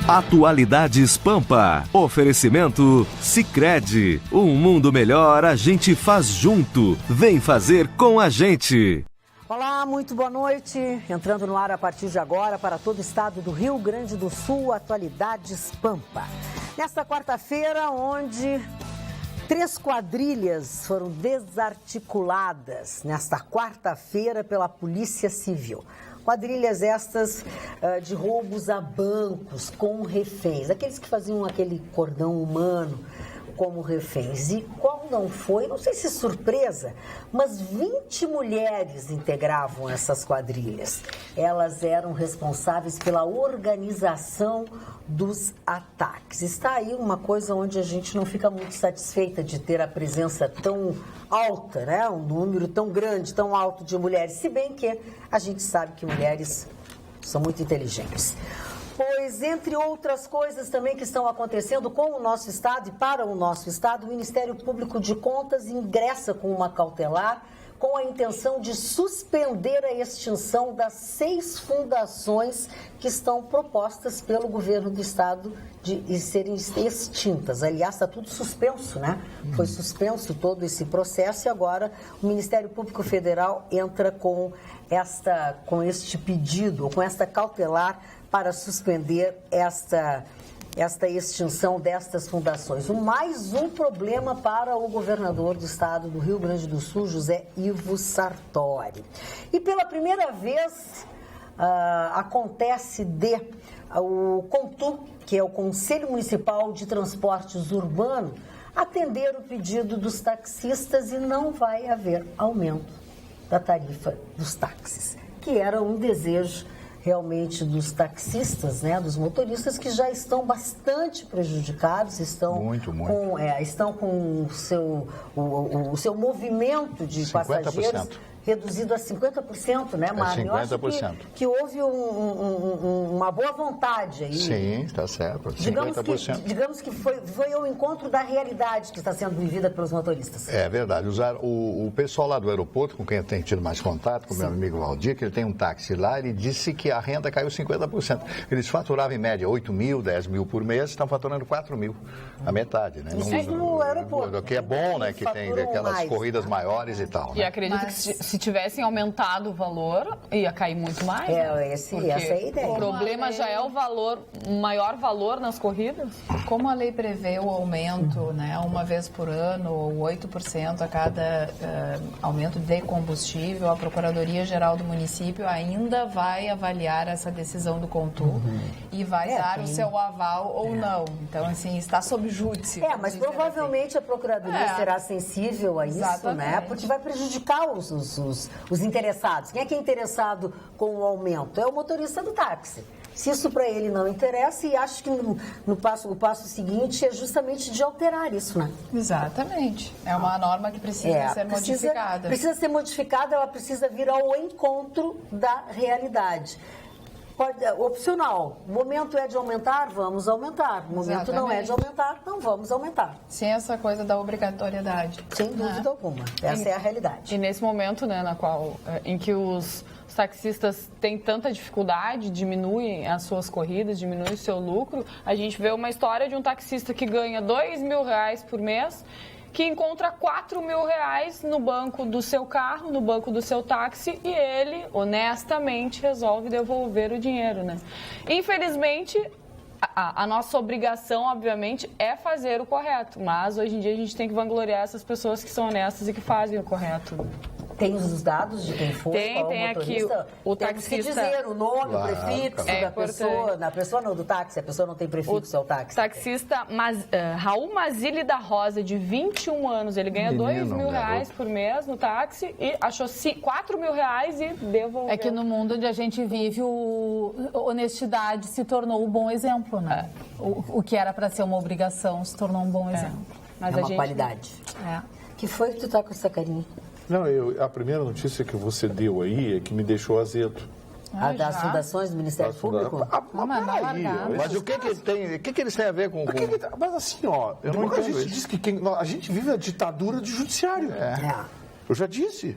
Atualidades Pampa. Oferecimento Sicredi. Um mundo melhor a gente faz junto. Vem fazer com a gente. Olá, muito boa noite. Entrando no ar a partir de agora para todo o estado do Rio Grande do Sul, Atualidades Pampa. Nesta quarta-feira, onde 3 quadrilhas foram desarticuladas nesta quarta-feira pela Polícia Civil. Quadrilhas estas de roubos a bancos com reféns, aqueles que faziam aquele cordão humano como reféns. E qual não foi, não sei se surpresa, mas 20 mulheres integravam essas quadrilhas. Elas eram responsáveis pela organização dos ataques. Está aí uma coisa onde a gente não fica muito satisfeita de ter a presença tão alta, né? Um número tão grande, tão alto de mulheres, se bem que a gente sabe que mulheres são muito inteligentes. Pois, entre outras coisas também que estão acontecendo com o nosso estado e para o nosso estado, o Ministério Público de Contas ingressa com uma cautelar com a intenção de suspender a extinção das 6 fundações que estão propostas pelo governo do estado de serem extintas. Aliás, está tudo suspenso, né? Foi suspenso todo esse processo e agora o Ministério Público Federal entra com este pedido, ou com esta cautelar para suspender esta extinção destas fundações. Mais um problema para o governador do estado do Rio Grande do Sul, José Ivo Sartori. E pela primeira vez acontece o CONTUR, que é o Conselho Municipal de Transportes Urbano, atender o pedido dos taxistas e não vai haver aumento da tarifa dos táxis, que era um desejo realmente dos taxistas, né, dos motoristas que já estão bastante prejudicados, estão com o seu movimento de 50%. Passageiros reduzido a 50%, né, Mário? 50%. Que houve uma boa vontade aí. Sim, está certo. 50%. Digamos que foi o encontro da realidade que está sendo vivida pelos motoristas. É verdade. O pessoal lá do aeroporto, com quem eu tenho tido mais contato, com o meu amigo Valdir, que ele tem um táxi lá, ele disse que a renda caiu 50%. Eles faturavam em média 8 mil, 10 mil por mês, estão faturando 4 mil, a metade, né? Isso no aeroporto. Que é bom, né? Que tem aquelas corridas maiores e tal. E acredito que se tivessem aumentado o valor, ia cair muito mais. Essa é a ideia. O problema já é o maior valor nas corridas. Como a lei prevê o aumento, né, uma vez por ano, ou 8% a cada aumento de combustível, a Procuradoria-Geral do município ainda vai avaliar essa decisão do CONTUR e vai dar o seu aval ou não. Então, assim, está sob júdice. Mas provavelmente a Procuradoria será sensível a isso, né? Porque vai prejudicar os interessados. Quem é que é interessado com o aumento? É o motorista do táxi. Se isso para ele não interessa, e acho que o passo seguinte é justamente de alterar isso, né? Exatamente. É uma norma que precisa ser modificada. Precisa ser modificada, ela precisa vir ao encontro da realidade. Opcional. O momento é de aumentar, vamos aumentar. O momento não é de aumentar, não vamos aumentar. Sem essa coisa da obrigatoriedade. Sem dúvida alguma. Essa é a realidade. E nesse momento, né, em que os taxistas têm tanta dificuldade, diminuem as suas corridas, diminuem o seu lucro, a gente vê uma história de um taxista que ganha R$2.000 por mês, que encontra R$4.000 no banco do seu carro, no banco do seu táxi, e ele, honestamente, resolve devolver o dinheiro, né? Infelizmente, a nossa obrigação, obviamente, é fazer o correto, mas hoje em dia a gente tem que vangloriar essas pessoas que são honestas e que fazem o correto. Tem os dados de quem foi, tem aqui o taxista. Temos que dizer o nome, o prefixo da pessoa. Na pessoa não, do táxi, a pessoa não tem prefixo, é o táxi. Taxista Raul Mazili da Rosa, de 21 anos, ele ganha R$2.000 por mês no táxi e achou R$4.000 e devolveu. É que no mundo onde a gente vive, honestidade se tornou um bom exemplo, né? O que era para ser uma obrigação se tornou um bom exemplo. Mas uma qualidade. Que foi que tu tá com essa carinha? Não, a primeira notícia que você deu aí é que me deixou azedo. Das fundações do Ministério Público? Mas o que eles têm a ver com... Mas assim, eu não entendo. A gente diz que a gente vive a ditadura do judiciário. Eu já disse.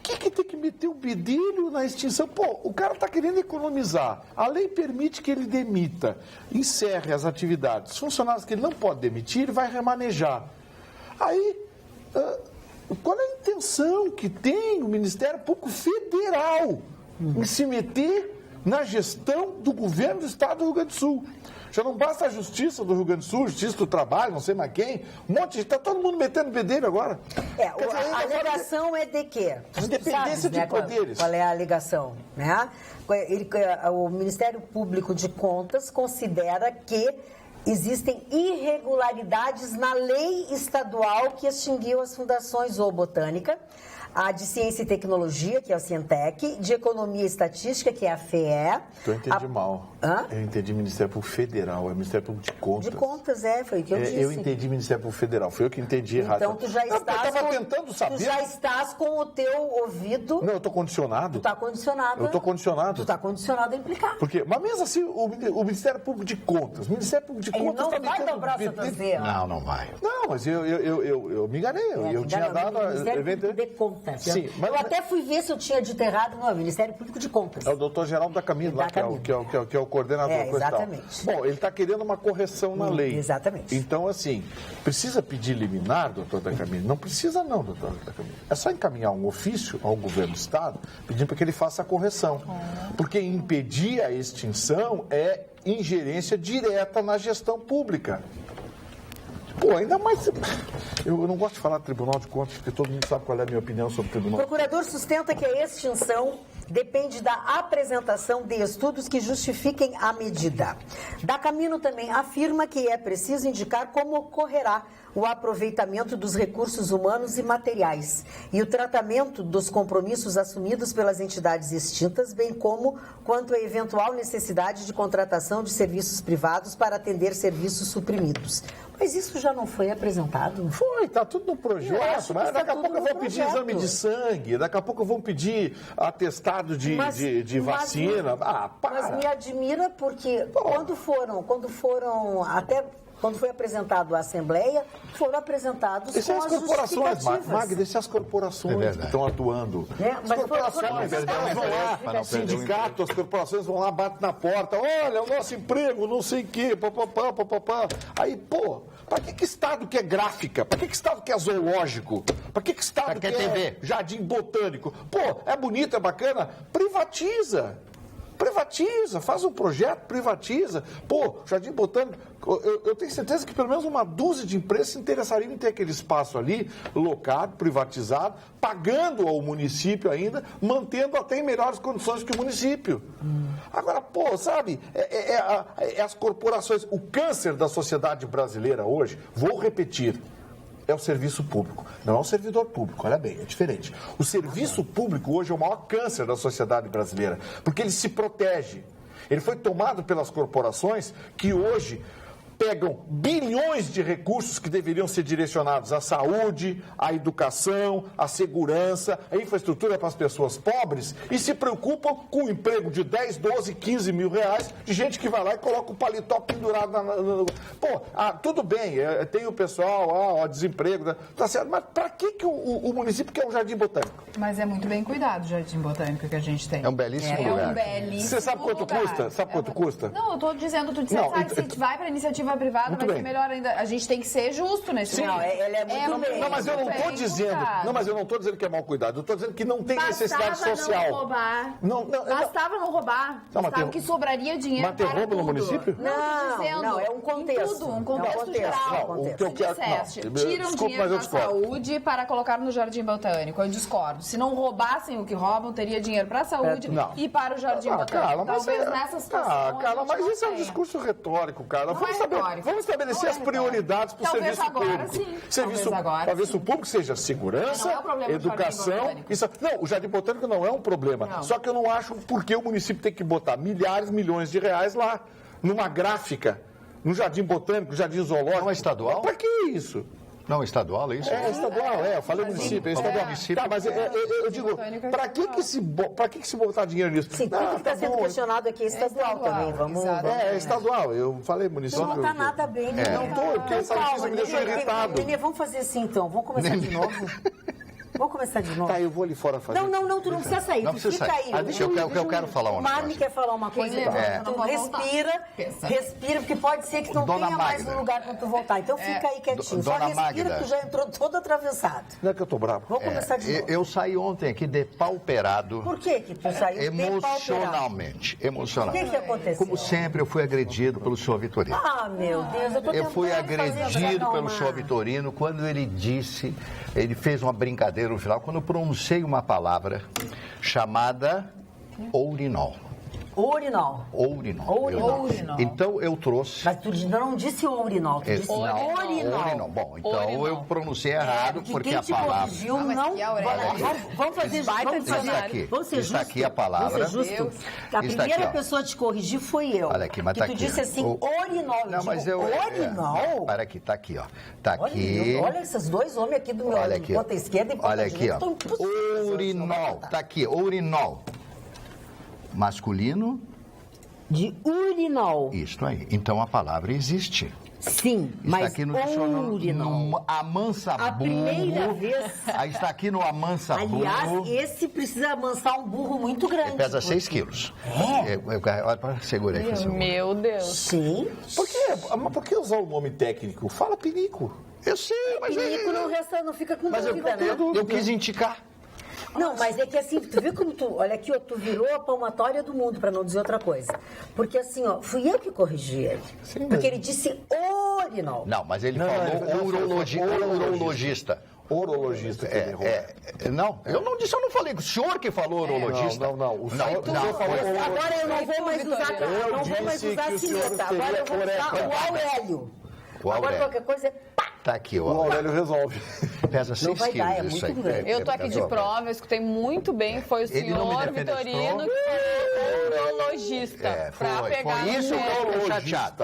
que tem que meter o bedelho na extinção? Pô, o cara está querendo economizar. A lei permite que ele demita, encerre as atividades. Os funcionários que ele não pode demitir, ele vai remanejar. Aí, qual é a intenção que tem o Ministério Público Federal em se meter na gestão do governo do Estado do Rio Grande do Sul? Já não basta a Justiça do Rio Grande do Sul, Justiça do Trabalho, não sei mais quem, um monte de... Está todo mundo metendo bedelho agora. A alegação é de quê? Independência de poderes. Qual é a alegação? Né? O Ministério Público de Contas considera que existem irregularidades na lei estadual que extinguiu as fundações Zoobotânica, a de Ciência e Tecnologia, que é o Cientec, de Economia e Estatística, que é a FEE. Eu entendi mal. Hã? Eu entendi Ministério Público Federal, é Ministério Público de Contas. De Contas, foi o que eu disse. Eu entendi Ministério Público Federal, foi eu que entendi errado. Então, tu já estás com o teu ouvido... Não, eu estou condicionado. Tu está condicionado. Eu estou condicionado. Tu está condicionado a implicar. Porque, mas mesmo assim, o Ministério Público de Contas, o Ministério Público de Contas... Ele não vai dobrar essa traseira. Não vai. Não, mas eu me enganei. Eu tinha dado... Ministério Público de Contas. Sim, mas... Eu até fui ver se eu tinha dito errado. Não, é o Ministério Público de Contas. É o doutor Geraldo da Camino, lá, que é o coordenador. Exatamente. Bom, ele está querendo uma correção na lei. Exatamente. Então, assim, precisa pedir liminar, doutor da Camino? Não precisa não, doutor da Camino. É só encaminhar um ofício ao governo do Estado pedindo para que ele faça a correção. Porque impedir a extinção é ingerência direta na gestão pública. Pô, ainda mais... Eu não gosto de falar de Tribunal de Contas, porque todo mundo sabe qual é a minha opinião sobre o Tribunal. O procurador sustenta que a extinção depende da apresentação de estudos que justifiquem a medida. Da Camino também afirma que é preciso indicar como ocorrerá o aproveitamento dos recursos humanos e materiais e o tratamento dos compromissos assumidos pelas entidades extintas, bem como quanto à eventual necessidade de contratação de serviços privados para atender serviços suprimidos. Mas isso já não foi apresentado? Foi, está tudo no projeto. Mas daqui a pouco vão pedir exame de sangue, daqui a pouco vão pedir atestado de vacina. Mas me admira porque quando foi apresentado à Assembleia, foram apresentados com as corporações, Magda, essas corporações que estão atuando. As corporações, elas vão lá, sindicato, as corporações vão lá, batem na porta, olha, o nosso emprego, não sei o quê, papapá. Aí, pô, para que Estado quer gráfica? Para que Estado quer zoológico? Para que Estado quer TV? Jardim botânico? Pô, é bonito, é bacana? Privatiza, faz um projeto, privatiza. Pô, Jardim Botânico, eu tenho certeza que pelo menos uma dúzia de empresas se interessariam em ter aquele espaço ali, locado, privatizado, pagando ao município ainda, mantendo até em melhores condições que o município. Agora, pô, sabe, as corporações, o câncer da sociedade brasileira hoje, vou repetir, é o serviço público, não é o servidor público, olha bem, é diferente. O serviço público hoje é o maior câncer da sociedade brasileira, porque ele se protege. Ele foi tomado pelas corporações que hoje pegam bilhões de recursos que deveriam ser direcionados à saúde, à educação, à segurança, à infraestrutura para as pessoas pobres e se preocupam com o emprego de 10, 12, 15 mil reais de gente que vai lá e coloca o paletó pendurado Pô, tudo bem, tem o pessoal, desemprego, tá certo, mas para que o município quer um jardim botânico? Mas é muito bem cuidado o jardim botânico que a gente tem. É um belíssimo lugar. É um belíssimo Você sabe quanto custa? Sabe quanto custa? Não, eu estou dizendo, tu se vai para iniciativa privada, muito vai bem. ser melhor ainda. A gente tem que ser justo nesse Não, ele é muito bem. Não, mas eu não estou dizendo. Não, mas eu não estou dizendo que é mau cuidado. Eu estou dizendo que não tem necessidade social. Não roubar. Bastava não roubar. Bastava que sobraria dinheiro para tudo. Mas ter roubo no município? Não, é um contexto. Tudo, um contexto geral. O que eu quero... Tiram dinheiro da saúde para colocar no jardim botânico. Eu discordo. Se não roubassem o que roubam, teria dinheiro para a saúde e para o jardim botânico. Talvez nessa situação... Mas isso é um discurso retórico, cara. Vamos estabelecer as prioridades para o serviço público. Serviço público seja segurança, educação... Não, o jardim botânico não é um problema. Só que eu não acho porque o município tem que botar milhões de reais lá, numa gráfica, no jardim botânico, jardim zoológico. Não é estadual? Para que isso? Não, estadual, é isso? É estadual, eu falei município, é estadual. Tá, mas eu digo, para que se botar dinheiro nisso? Sim, tudo que está sendo questionado aqui é estadual também, vamos... É estadual, eu falei município. Não está nada bem, né? Não estou, porque essa notícia me deixou irritado. Nenê, vamos fazer assim então, vamos começar de novo? Vamos começar de novo. Tá, eu vou ali fora fazer. Não, tu não precisa sair. Não precisa sair. Eu quero falar uma coisa. O Marmi quer falar uma coisa. Tu respira, porque pode ser que não tenha mais um lugar para tu voltar. Então fica aí quietinho. Só respira, que tu já entrou todo atravessado. Não é que eu tô bravo. Vamos começar de novo. Eu saí ontem aqui depauperado. Por que tu saiu emocionalmente? O que aconteceu? Como sempre, eu fui agredido pelo senhor Vitorino. Ah, meu Deus, eu fui agredido pelo senhor Vitorino quando ele fez uma brincadeira no final, quando eu pronunciei uma palavra chamada ourinol. Ourinol. Então eu trouxe... Mas tu não disse ourinol, tu disse ourinol. Bom, então eu pronunciei errado, porque a palavra... Corrigiu, não... Vamos fazer... Está aqui a palavra. A primeira pessoa a te corrigir foi eu. Olha aqui, mas tá aqui. Tu disse assim, ourinol. Não, mas eu... Ourinol? Para aqui, tá aqui, ó. Tá aqui. Olha esses dois homens aqui do meu lado, de ponta esquerda e ponta direita. Olha aqui, ó. Ourinol. Tá aqui, ourinol. Masculino. De urinol. Isso aí. Então a palavra existe. Sim, está mas aqui no urinol. Amansa burro. A primeira vez... Está aqui no amansa burro. Aliás, esse precisa amansar um burro muito grande. Ele pesa 6 quilos. Olha, segura aí. Meu Deus. Sim. Por que usar o nome técnico? Fala pinico. Eu sei, mas... Pinico não fica com dúvida, né? Eu quis indicar. Não, mas é que assim, tu viu como olha aqui, ó, tu virou a palmatória do mundo, pra não dizer outra coisa. Porque assim, ó, fui eu que corrigi ele. Sim, porque ele disse urinol. Não, mas ele falou urologista. Urologista que ele errou. Não, eu não disse, eu não falei. O senhor que falou urologista. Não. O senhor falou urologista. Agora eu não vou mais usar a cineta. Agora eu vou usar o Aurélio. Agora qualquer coisa é pá. Tá aqui, ó. O Aurélio resolve. Pesa 6 quilos. É muito grande. Eu tô aqui de prova, eu escutei muito bem. Foi o senhor Vitorino que falou urologista. Foi isso que eu tô chateado.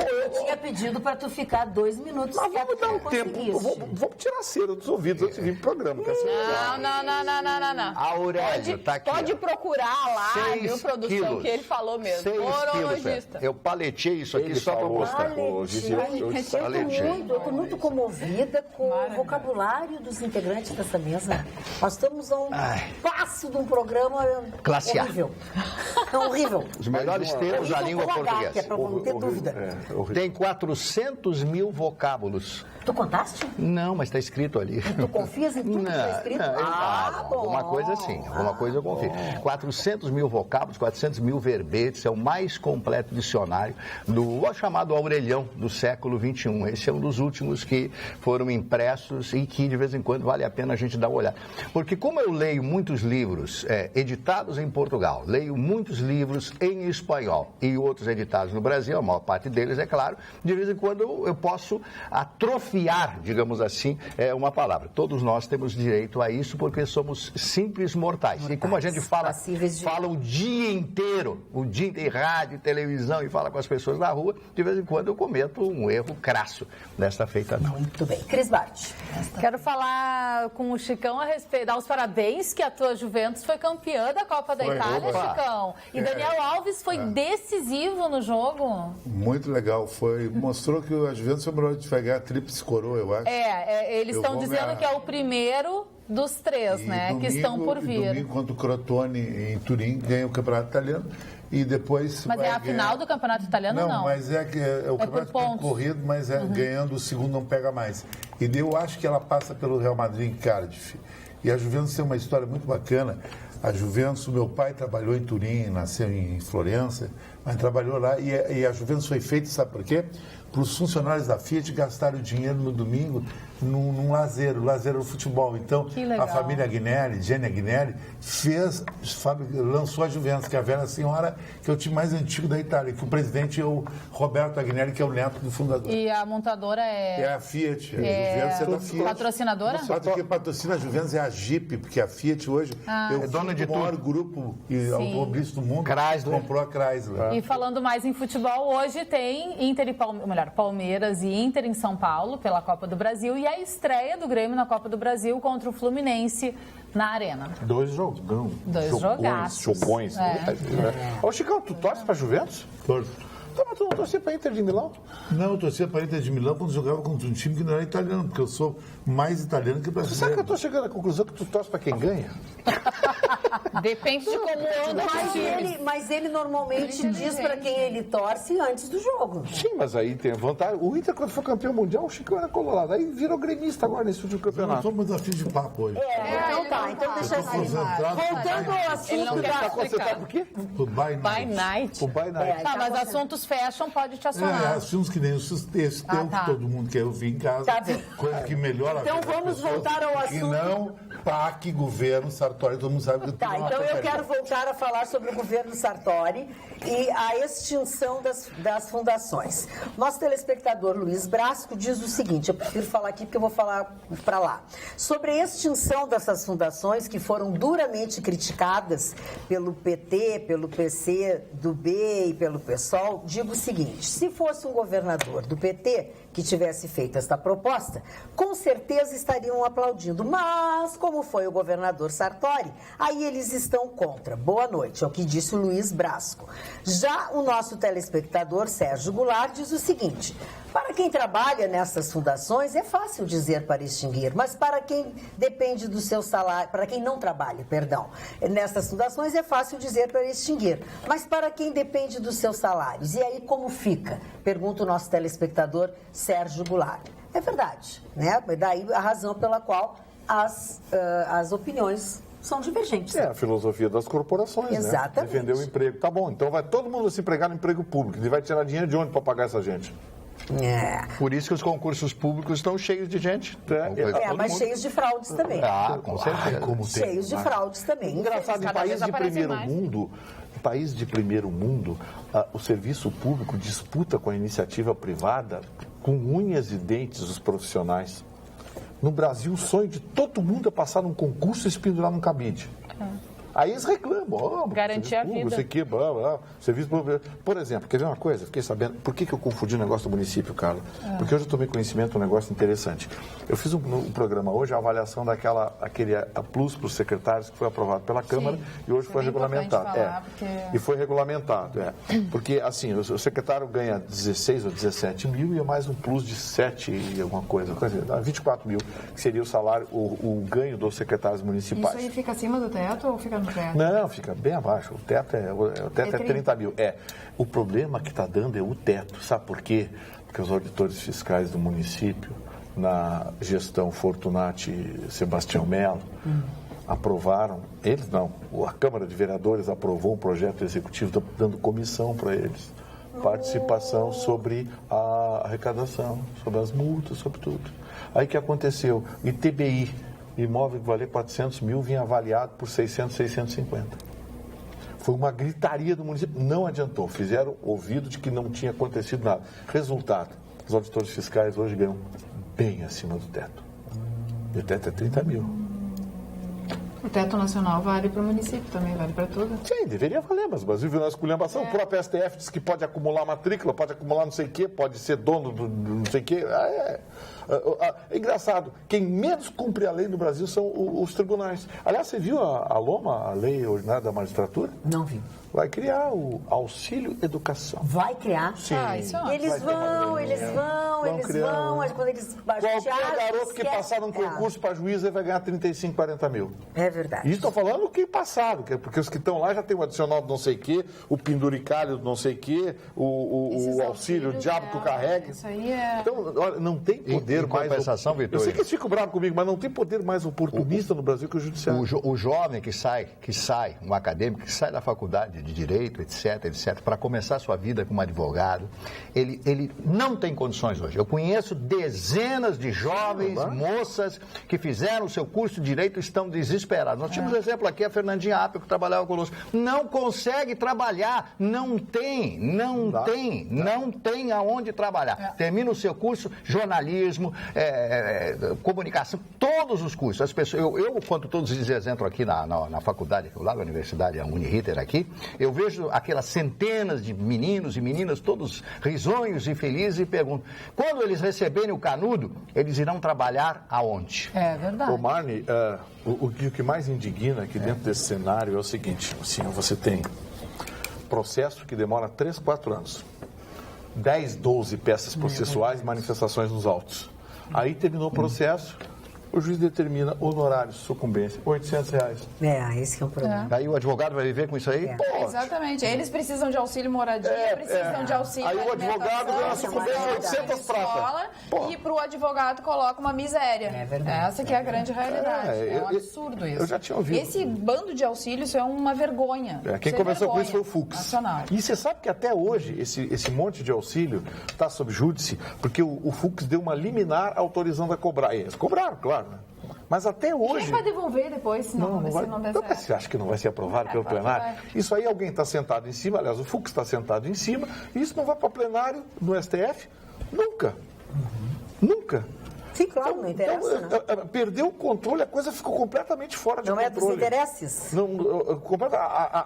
Eu tinha pedido pra tu ficar 2 minutos. Mas vamos dar um tempo. Vamos tirar a cera dos ouvidos antes de vir pro programa. Não. Aurélio, tá aqui. Pode procurar lá, viu, produção, que ele falou mesmo. Urologista. Eu paletei isso aqui só pra mostrar. Eu tô muito comovida com o vocabulário dos integrantes dessa mesa. Nós estamos a um passo de um programa classe horrível. Horrível. Os melhores termos da língua portuguesa. Que é pra não ter dúvida. Tem 400 mil vocábulos. Tu contaste? Não, mas está escrito ali. E tu confias em tudo que está escrito? Bom. Alguma coisa assim. Alguma coisa eu confio. 400 mil vocábulos, 400 mil verbetes. É o mais completo dicionário do chamado Aurelião do século XXI. Esse é um dos últimos que foram impressos e que de vez em quando vale a pena a gente dar uma olhada. Porque como eu leio muitos livros editados em Portugal, leio muitos livros em espanhol e outros editados no Brasil, a maior parte deles, é claro, de vez em quando eu posso atrofiar, digamos assim, uma palavra. Todos nós temos direito a isso porque somos simples mortais. E como a gente fala o dia inteiro, em rádio, televisão e fala com as pessoas na rua, de vez em quando eu cometo um erro crasso. Desta feita não. Muito bem. Cris Bart. Quero falar com o Chicão a respeito, dar os parabéns que a tua Juventus foi campeã da Copa da Itália, Chicão. E Daniel Alves foi decisivo no jogo. Muito legal. Mostrou que a Juventus foi melhor de pegar a tríplice coroa, eu acho. Eles estão dizendo que é o primeiro dos 3, né? Domingo, que estão por vir. Domingo contra o Crotone em Turim, ganha o Campeonato Italiano. E depois mas é a final do Campeonato Italiano, não? Não, mas é o campeonato bem corrido, mas ganhando o segundo não pega mais. E eu acho que ela passa pelo Real Madrid em Cardiff. E a Juventus tem uma história muito bacana. A Juventus, o meu pai trabalhou em Turim, nasceu em Florença, mas trabalhou lá. E a Juventus foi feita, sabe por quê? Para os funcionários da Fiat gastarem o dinheiro no domingo num lazer, o lazer do futebol. Então, a família Agnelli, Jenny Agnelli, lançou a Juventus, que é a velha senhora, que é o time mais antigo da Itália, que o presidente é o Roberto Agnelli, que é o neto do fundador. E a montadora é... É a Fiat, a Juventus é da Fiat. Patrocinadora? Só que patrocina a Juventus é a Jeep, porque a Fiat hoje é dona de o maior grupo automobilista do mundo. Chrysler. Comprou a Chrysler. E falando mais em futebol, hoje tem Inter e Palmeiras e Inter em São Paulo pela Copa do Brasil e a estreia do Grêmio na Copa do Brasil contra o Fluminense na Arena. 2 jogões. 2 jogaços. Jogões. Ô, Chicão, tu torce pra Juventus? Torço. Então, mas tu não torcia para Inter de Milão? Não, eu torcia para Inter de Milão quando jogava contra um time que não era italiano, porque eu sou mais italiano que brasileiro. Sabe que eu estou chegando à conclusão que tu torce para quem ganha? Depende de como anda o time. Mas ele normalmente diz para quem ele torce antes do jogo. Sim, mas aí tem vantagem. O Inter, quando for campeão mundial, o Chico era colorado. Aí virou gremista agora nesse último Eu não campeonato. estou muito afim de papo hoje. Então tá. Então deixa assim. Voltando ao assunto Tá concentrado por quê? O By Night. O By Night. Tá, mas assuntos fecham, pode te acionar. Assuntos que nem esse teu, que todo mundo quer ouvir em casa. Tá bem. Coisa que melhora Então a vida das vamos pessoas, voltar ao E assunto. não PAC, governo, Sartori, todo mundo sabe que Tá, então eu quero voltar a falar sobre o governo Sartori e a extinção das fundações. Nosso telespectador Luiz Brasco diz o seguinte, eu prefiro falar aqui porque eu vou falar para lá. Sobre a extinção dessas fundações que foram duramente criticadas pelo PT, pelo PC do B e pelo PSOL, digo o seguinte, se fosse um governador do PT que tivesse feito esta proposta, com certeza estariam aplaudindo, mas como foi o governador Sartori, aí eles estão contra. Boa noite, é o que disse o Luiz Brasco. Já o nosso telespectador Sérgio Goulart diz o seguinte, para quem trabalha nessas fundações é fácil dizer para extinguir, mas para quem depende do seu salário, para quem não trabalha, nessas fundações é fácil dizer para extinguir, mas para quem depende dos seus salários, e aí como fica? Pergunta o nosso telespectador Sérgio Goulart. É verdade, né? Daí a razão pela qual as opiniões são divergentes. É a filosofia das corporações, Exatamente. né? Defender o emprego. Tá bom, então vai todo mundo se empregar no emprego público. Ele vai tirar dinheiro de onde para pagar essa gente? Por isso que os concursos públicos estão cheios de gente. Mas cheios de fraudes também. Com certeza. Cheios de fraudes também. Engraçado, em países de primeiro mundo, o serviço público disputa com a iniciativa privada com unhas e dentes os profissionais. No Brasil, o sonho de todo mundo é passar num concurso e se pendurar num cabide. Aí eles reclamam. Garantir a vida. Serviço público. Por exemplo, quer ver uma coisa? Fiquei sabendo. Por que eu confundi o negócio do município, Carla? Porque hoje eu tomei conhecimento de um negócio interessante. Eu fiz um programa hoje, a avaliação aquele Plus para os secretários que foi aprovado pela Câmara e hoje foi regulamentado. E foi regulamentado. Porque, assim, o secretário ganha 16 ou 17 mil e é mais um Plus de 7 e alguma coisa, 24 mil, que seria o salário, o ganho dos secretários municipais. Isso aí fica acima do teto ou fica no teto? Não, fica bem abaixo. O teto é 30 mil. O problema que está dando é o teto. Sabe por quê? Porque os auditores fiscais do município, na gestão Fortunati e Sebastião Melo, aprovaram, eles não, a Câmara de Vereadores aprovou um projeto executivo dando comissão para eles. Participação sobre a arrecadação, sobre as multas, sobre tudo. Aí o que aconteceu? ITBI, imóvel que valia 400 mil, vinha avaliado por 600, 650. Foi uma gritaria do município, não adiantou. Fizeram ouvido de que não tinha acontecido nada. Resultado, os auditores fiscais hoje ganham bem acima do teto. E o teto é 30 mil. O teto nacional vale para o município também, vale para tudo? Sim, deveria valer, mas o Brasil virou uma esculhambação. O próprio STF diz que pode acumular matrícula, pode acumular não sei o quê, pode ser dono do não sei o quê. É engraçado, quem menos cumpre a lei no Brasil são os tribunais. Aliás, você viu a LOMA, a Lei Ordinária da Magistratura? Não vi. Vai criar o auxílio educação. Vai criar? Sim. Isso é Eles vão, quando eles Qualquer garoto que passar num concurso para juiz, ele vai ganhar 35, 40 mil. É verdade. E estou falando que passaram, porque os que estão lá já tem o adicional do não sei o quê, o penduricalho do não sei o quê, o auxílio, o diabo que carrega. Isso aí é... Então, olha, não tem poder mais... compensação, Vitor. Eu sei que eles ficam bravos comigo, mas não tem poder mais oportunista no Brasil que o judiciário. O jovem que sai, um acadêmico que sai da faculdade de Direito, etc., para começar a sua vida como advogado, ele não tem condições hoje. Eu conheço dezenas de jovens, moças, que fizeram o seu curso de Direito e estão desesperados. Nós tínhamos um exemplo aqui, a Fernandinha Apio, que trabalhava conosco. Não consegue trabalhar, não tem aonde trabalhar. Termina o seu curso, jornalismo, comunicação, todos os cursos. As pessoas, eu conto todos esses exemplos aqui na faculdade, lá na universidade, a Uniriter aqui, eu vejo aquelas centenas de meninos e meninas, todos risonhos e felizes, e pergunto, quando eles receberem o canudo, eles irão trabalhar aonde? É verdade. Ô Marne, o que mais indigna aqui dentro desse cenário é o seguinte, assim, você tem processo que demora 3, 4 anos. 10, 12 peças processuais e manifestações nos autos. Aí terminou o processo, o juiz determina honorários, sucumbência, R$800. Esse que é o problema. Aí o advogado vai viver com isso aí? Exatamente. Eles precisam de auxílio moradia, precisam de auxílio aí o advogado ganha uma sucumbência de 800 prata. E para o advogado coloca uma miséria. É verdade. Essa que é a grande realidade. É um absurdo isso. Eu já tinha ouvido. Esse bando de auxílio, isso é uma vergonha. Quem começou com isso foi o Fux. Nacional. E você sabe que até hoje esse monte de auxílio está sob júdice, porque o Fux deu uma liminar autorizando a cobrar. Eles cobraram, claro. Mas até hoje... Quem vai devolver depois, se não der certo? Você acha que não vai ser aprovado pelo plenário? Isso aí alguém está sentado em cima, aliás, o Fux está sentado em cima, e isso não vai para plenário no STF? Nunca. Nunca. Sim, claro, não interessa, né? Perdeu o controle, a coisa ficou completamente fora de controle. Não é dos interesses.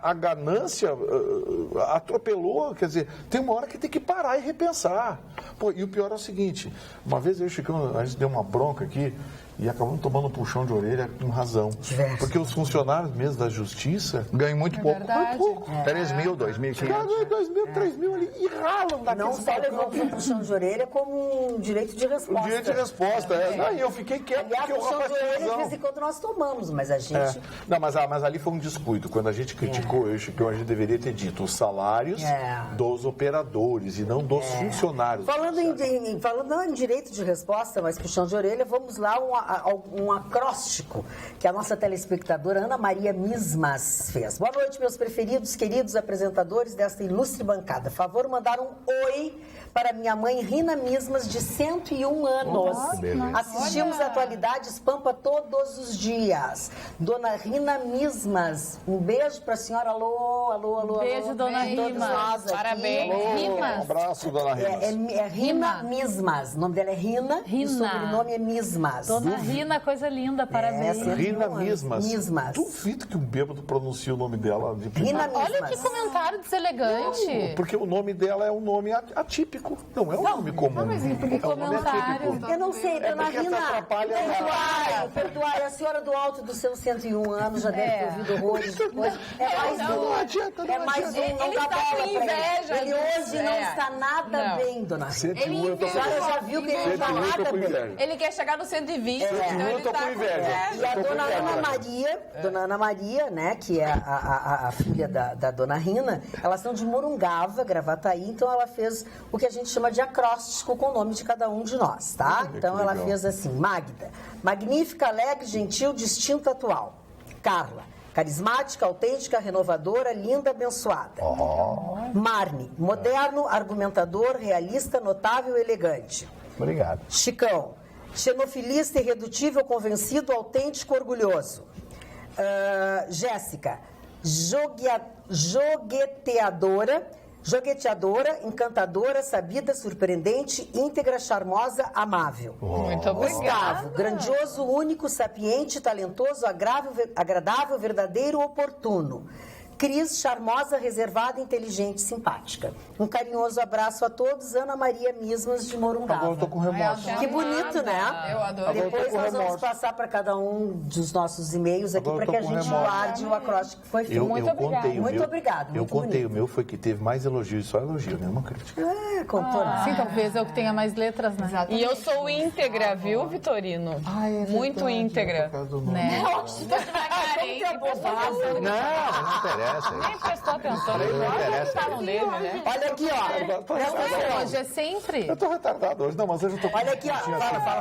A ganância atropelou, quer dizer, tem uma hora que tem que parar e repensar. Pô, e o pior é o seguinte, uma vez eu e o Chicão, a gente deu uma bronca aqui, e acabamos tomando um puxão de orelha com razão. Porque os funcionários mesmo da justiça ganham muito pouco. Verdade. Muito pouco. 3 mil, 2.500. 2 mil, 3 mil ali e ralam daqueles Não só levou um puxão de orelha como um direito de resposta. O direito de resposta, E eu fiquei quieto Aliás, porque o puxão rapaz de tem orelha, de razão. vez em quando nós tomamos, mas a gente... Não, mas ali foi um descuido. Quando a gente criticou, eu e o Chicão, a gente deveria ter dito os salários dos operadores e não dos funcionários. Falando não em direito de resposta, mas puxão de orelha, vamos lá um acróstico que a nossa telespectadora Ana Maria Mismas fez. Boa noite, meus preferidos, queridos apresentadores desta ilustre bancada. Favor mandar um oi para minha mãe Rina Mismas, de 101 anos. Assistimos a Atualidades Pampa todos os dias. Dona Rina Mismas, um beijo para a senhora. Alô. Beijo, dona Rima. Parabéns. Um abraço, dona Rima. É Rina Mismas. O nome dela é Rina. E o sobrenome é Mismas. Dona Rina, coisa linda, parabéns. Rina Mismas. Duvido que um bêbado pronuncie o nome dela. Rina Mismas. Olha que comentário deselegante. Porque o nome dela é um nome atípico. Não é um nome comum. Mas que comentário. Eu não sei, dona porque Rina. atrapalha Perdoai, a senhora do alto dos seus 101 anos já deve ter ouvido horrores de coisa. Não adianta. Não dá bola pra ele. Ele hoje não está nada bem, dona Rina. 101 eu tô A senhora já viu que ele não está nada bem. Ele quer chegar no 120. Eu tô com inveja. E a dona Ana Maria, né, que é a filha da dona Rina, elas são de Morungava, Gravataí, então ela fez o que a gente chama de acróstico com o nome de cada um de nós, tá? Então ela fez assim: Magda, magnífica, alegre, gentil, distinta, atual. Carla, carismática, autêntica, renovadora, linda, abençoada. Marne, moderno, argumentador, realista, notável, elegante. Obrigado. Chicão, xenofilista, irredutível, convencido, autêntico, orgulhoso. Jéssica, jogueteadora, encantadora, sabida, surpreendente, íntegra, charmosa, amável. Muito obrigada. Gustavo, grandioso, único, sapiente, talentoso, agradável, verdadeiro, oportuno. Cris, charmosa, reservada, inteligente, simpática. Um carinhoso abraço a todos. Ana Maria Mismas, de Morungava. Agora eu tô com remorso. Que bonito, né? Eu adoro. Depois nós vamos passar para cada um dos nossos e-mails aqui para que a gente guarde o acróstico que foi feito. Muito obrigado. Muito obrigado. Eu contei, o meu foi que teve mais elogios, só elogio, nenhuma crítica. Contou. Sim, talvez eu que tenha mais letras, né? Exatamente. E eu sou íntegra, viu, Vitorino? Muito íntegra. Né? Não interessa. Nem prestou atenção. Não interessa. Gostavam dele, né? Olha aqui, ó. Hoje é sempre. Eu tô retardado hoje, não, mas hoje eu tô... Olha aqui, ó.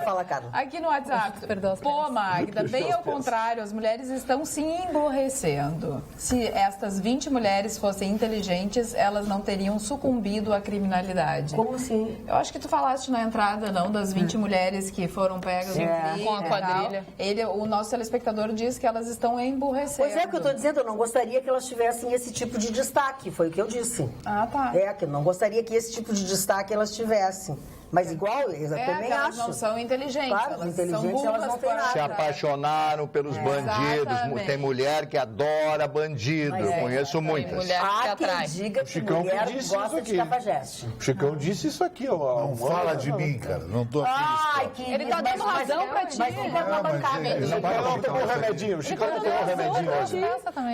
Fala, Carla. Aqui no WhatsApp. Perdão, Pô, Magda, bem ao contrário, as mulheres estão se emborrecendo. Se estas 20 mulheres fossem inteligentes, elas não teriam sucumbido à criminalidade. Como assim? Eu acho que tu falaste na entrada, não, das 20 mulheres que foram pegas no crime com a quadrilha. O nosso telespectador diz que elas estão emborrecendo. Pois é, que eu tô dizendo, eu não gostaria que elas tivessem esse tipo de destaque, foi o que eu disse. Ah, tá. Que eu não gostaria que esse tipo de destaque elas tivessem. Mas igual, eu também elas acho. não são inteligentes. Claro, elas inteligentes, são burras, elas não têm nada. Se apaixonaram pelos bandidos. Exatamente. Tem mulher que adora bandido. Mas Eu conheço muitas. mulher que Há quem atrai. diga que Chicão mulher disse isso gosta de aqui. cafajeste. O Chicão disse isso aqui, ó. Não fala de mim, cara. Não tô aqui. Ai, que Ele tá dando razão pra ti. Mas fica na bancada. ele não vai Não tomou remedinho. O Chicão não tomou remedinho hoje.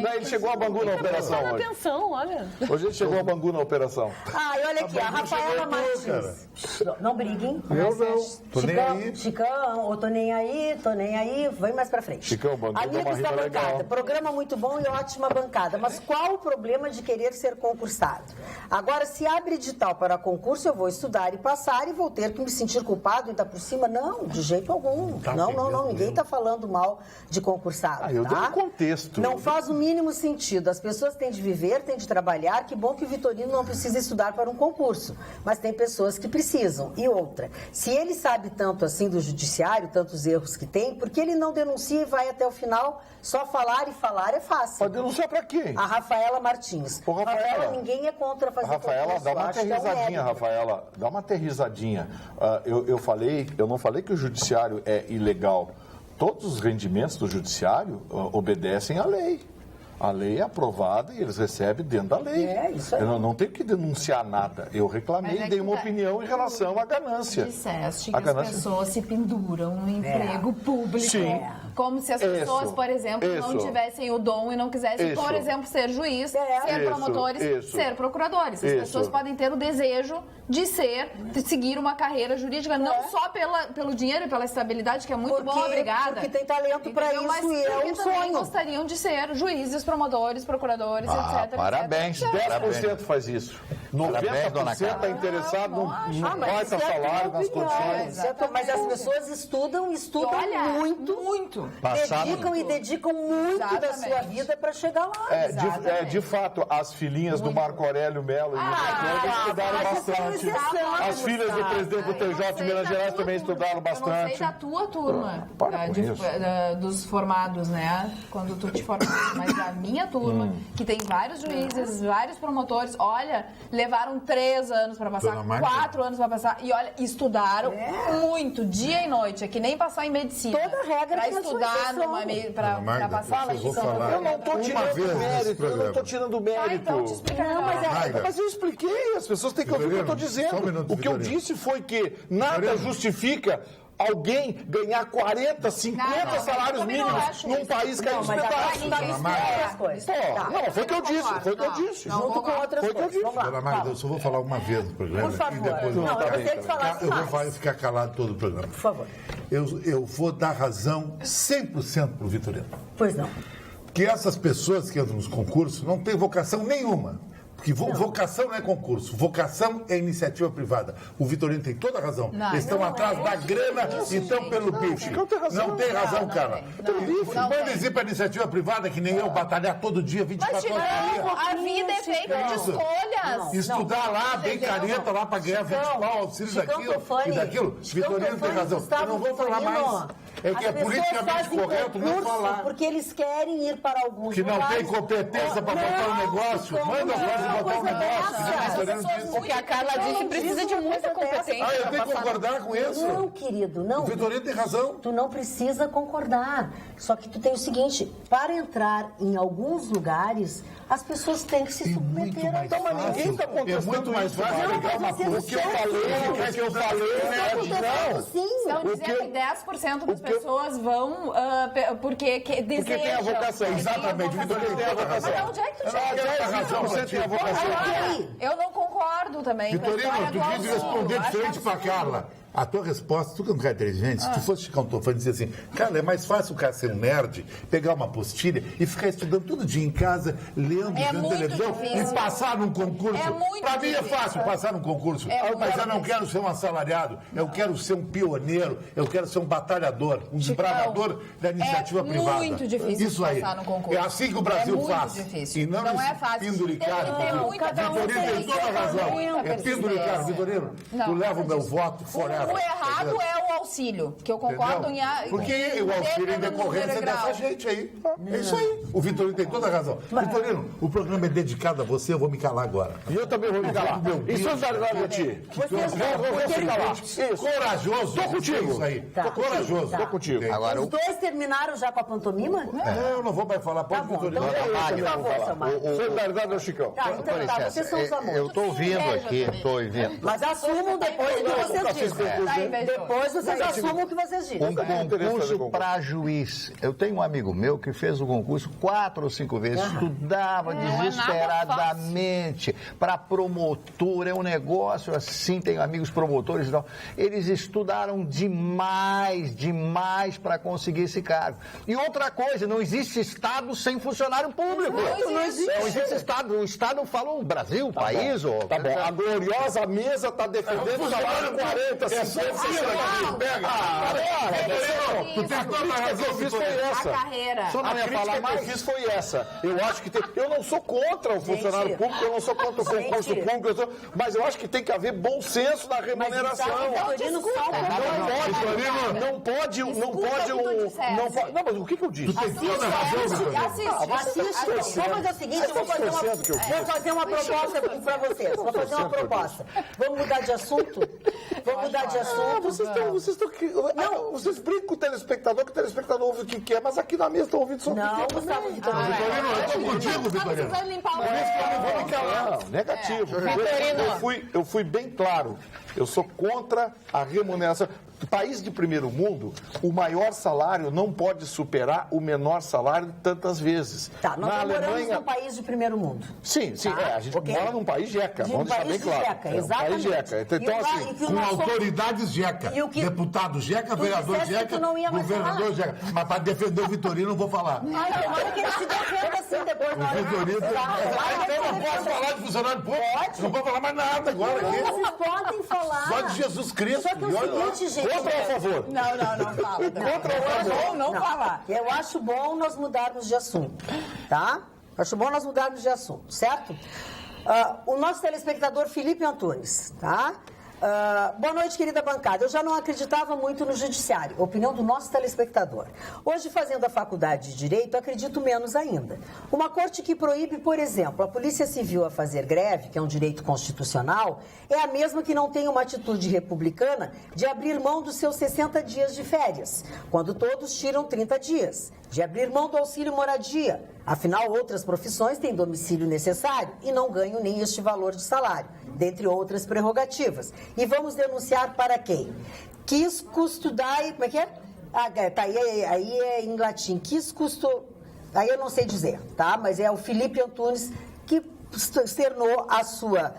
Não, ele chegou a Bangu na operação Prestando hoje. atenção, olha. Hoje ele chegou a Bangu na operação. Ai, olha aqui, a Rafaela Martins. Não briguem. Eu não. Tô nem aí. Chicão, eu tô nem aí, vem mais pra frente. Chicão, Bangu dá uma Amigos da rima bancada, legal. programa muito bom e ótima bancada, mas qual o problema de querer ser concursado? Agora, se abre edital para concurso, eu vou estudar e passar e vou ter que me sentir culpado e ainda por cima? Não, de jeito algum. Não, ninguém está falando mal de concursado. Eu tá? dei um contexto. Não faz o mínimo sentido. As pessoas têm de viver, têm de trabalhar. Que bom que o Vitorino não precisa estudar para um concurso, mas tem pessoas que precisam. E outra, se ele sabe tanto assim do judiciário, tantos erros que tem, por que ele não denuncia e vai até o final? Só falar e falar é fácil. Pode denunciar pra quem? A Rafaela Martins. Ô, Rafaela, ninguém é contra fazer Rafaela, concurso. dá uma Acho que é um aterrizadinha, mérito. Rafaela. Dá uma aterrizadinha. Eu não falei que o judiciário é ilegal. Todos os rendimentos do judiciário obedecem à lei. A lei é aprovada e eles recebem dentro da lei. É, isso aí. Eu não tenho que denunciar nada. Eu reclamei e dei uma opinião em relação à ganância. Disseste que A as ganância. pessoas se penduram no emprego público. Sim. Como se as pessoas, Isso. por exemplo, não Isso. tivessem o dom e não quisessem, Isso. por exemplo, ser juiz, ser Isso. promotores, Isso. ser procuradores. As Isso. pessoas podem ter o desejo de seguir uma carreira jurídica, não só pelo dinheiro e pela estabilidade, que é muito bom, obrigada. Porque tem talento para Entendeu? isso Mas e é porque um também sonho. gostariam de ser juízes, promotores, procuradores, etc. Parabéns. 10% faz isso. Parabéns, dona 90% está Carla. interessado num Mas baita isso é a salário, tua nas opinião. condições. Mas as pessoas estudam Olha, muito. Passaram- Dedicam muito da Exatamente. sua vida para chegar lá. De fato, as filhinhas do Marco Aurélio Melo e o Marco estudaram mas isso é bastante. exceção, As filhas do presidente do TJ de Minas Gerais também estudaram Eu não sei bastante. da tua turma, Para com isso. dos formados, né? Quando tu te formaste, mas da minha turma, que tem vários juízes, vários promotores, olha, levaram 3 anos para passar, Dona Magda. 4 anos para passar, e olha, estudaram muito, dia e noite, é que nem passar em medicina. Toda regra para tem a sua estudar exceção. para Magda, passar. eu vou falar. Eu não estou Uma tirando vez nesse mérito, eu não programa. estou tirando mérito. Então te explica. Magda. Mas eu expliquei, as pessoas têm que ouvir o que eu estou Vitorino, só um dizendo. minuto, O que eu Vitorino. disse foi que nada Vitorino. justifica alguém ganhar 40, 50 Não, salários também não mínimos acho num isso. país que é Não, mas agora espetáculo. a gente mistura outras coisas. Tá. Não, foi o que eu disse, foi o que eu disse. Junto com outras Foi o que eu coisas. disse. Vamos lá. Dona Magda, eu só vou falar uma vez no programa. Por favor. E depois Não, eu tá bem, gostaria de falar eu vou mais. ficar calado todo o programa. Por favor. Eu vou dar razão 100% para o Vitorino. Pois não. Porque essas pessoas que entram nos concursos não têm vocação nenhuma. Porque vocação não é concurso, vocação é iniciativa privada. O Vitorino tem toda a razão. Não, Eles estão não atrás é. da grana e estão pelo bife. Chicão tem razão. Não tem razão, cara. Não Manda tem. eles ir para iniciativa privada, que nem eu, batalhar todo dia, 24 horas por dia. A vida é feita de Isso. escolhas. Estudar lá, bem careta, lá para ganhar 20 pau, auxílio Chicão daquilo Tofani, e daquilo. Chicão Vitorino tem Tofani, razão. Gustavo Eu não vou falar Vitorino. mais. É que é As pessoas politicamente fazem correto não concurso falar. Porque eles querem ir para alguns Que não lugares. tem competência para botar um negócio. Chicão, Manda não, quase botar um coisa negócio. dessa. Vitorino diz. O que a Carla disse precisa de muita competência. Ah, eu tenho que concordar com isso? Não, querido, não. O Vitorino tem razão. Tu não precisa concordar. Só que tu tem o seguinte, para entrar em alguns lugares, as pessoas têm que se É muito submeter mais a Então, mas ninguém está fácil. É contestando muito mais isso. fácil Mas pegar uma você coisa. O que eu falei, não. Sim. Estão O dizendo que- que 10% das o que eu- pessoas vão porque desejam. Porque tem a vocação. Exatamente, o Vitorino tem a vocação. Mas onde é que tu Não, chega? tem razão, Você tem a vocação. Olha, eu não concordo também. com a Vitorino, história tu do quis Azul. responder Acho diferente para absurdo. Carla. A tua resposta, tu que é um cara inteligente, se tu fosse Chicão Tofani e dizer assim, cara, é mais fácil o cara ser um nerd, pegar uma apostila e ficar estudando todo dia em casa, lendo, É vendo muito televisão difícil. e passar num concurso. É muito Pra mim é difícil. fácil passar num concurso, É muito mas eu não difícil. quero ser um assalariado, eu quero ser um pioneiro, eu quero ser um batalhador, um desbravador da iniciativa privada. muito difícil Isso aí. passar no concurso. É assim que o Brasil É muito faz. difícil. E não, Não é esse fácil. penduricário. Tem que ter muita Vitorino tem toda a razão. muita É penduricário, Vitorino. Não, Tu leva o meu disso. voto forever. O errado é o auxílio, que eu concordo em... Porque o auxílio em decorrência dessa gente aí. É isso aí. O Vitorino tem toda a razão. Vitorino, o programa é dedicado a você, eu vou me calar agora. E eu também vou me calar. E solidariedade a ti? Vou me calar. Corajoso. Tô contigo. Isso aí. Tô corajoso. Tô contigo. Agora, os dois terminaram já com a pantomima? Eu não vou mais falar. Pode, Vitorino. Por favor, Samara. Solidariedade ao Chicão. Tá, então tá, vocês são os amores. Eu estou ouvindo aqui, estou ouvindo. Mas assumam depois o que vocês dizem. Depois vocês assumam o que vocês dizem. Um concurso para juiz. Eu tenho um amigo meu que fez o concurso 4 ou 5 vezes, estudava desesperadamente para promotor, é um negócio assim, tenho amigos promotores e tal. Eles estudaram demais para conseguir esse cargo. E outra coisa, não existe Estado sem funcionário público. Não existe Estado. O Estado fala o Brasil, o país. Tá bom. A gloriosa mesa está defendendo o salário 40, 50, 60 aqui. Pega. Tu tem toda a razão, eu fiz foi essa. A carreira. A crítica que eu fiz foi essa. Eu acho que eu não sou contra o funcionário público, eu não sou contra o concurso público, mas eu acho que tem que haver bom senso na remuneração. Não pode. Não, mas o que eu disse? Assiste. Vamos fazer o seguinte, vou fazer uma proposta para vocês. Vou fazer uma proposta. Vamos mudar de assunto? Vocês brincam com o telespectador, que o telespectador ouve o que quer, mas aqui na mesa estão ouvindo só o que quer. Não, Gustavo Vitorino. Eu estou contigo, Vitorino. Vai limpar o Não, negativo. Eu fui bem claro. Eu sou contra a remuneração. País de primeiro mundo, o maior salário não pode superar o menor salário tantas vezes. Tá, nós moramos num país de primeiro mundo. Sim, a gente mora num país jeca, vamos deixar bem claro. Exatamente. Um país jeca. Então, assim, com autoridades jeca. Deputado jeca, vereador jeca, governador jeca. Mas para defender o Vitorino, não vou falar. Tomara que ele se defenda assim depois. O Vitorino... Eu não posso falar de funcionário público. Não vou falar mais nada agora aqui. Vocês podem falar. Só de Jesus Cristo. Só que é o seguinte, gente... Contra ou a favor? Não fala. Contra ou a favor? Não falar. Eu acho bom nós mudarmos de assunto, tá? Acho bom nós mudarmos de assunto, certo? O nosso telespectador Felipe Antunes, tá? Boa noite, querida bancada. Eu já não acreditava muito no judiciário, opinião do nosso telespectador. Hoje, fazendo a faculdade de Direito, acredito menos ainda. Uma corte que proíbe, por exemplo, a Polícia Civil a fazer greve, que é um direito constitucional, é a mesma que não tem uma atitude republicana de abrir mão dos seus 60 dias de férias, quando todos tiram 30 dias, de abrir mão do auxílio moradia. Afinal, outras profissões têm domicílio necessário e não ganham nem este valor de salário, dentre outras prerrogativas. E vamos denunciar para quem? Quis custodai... Como é que é? Tá, aí é em latim. Quis custo... Aí eu não sei dizer, tá? Mas é o Felipe Antunes que externou a sua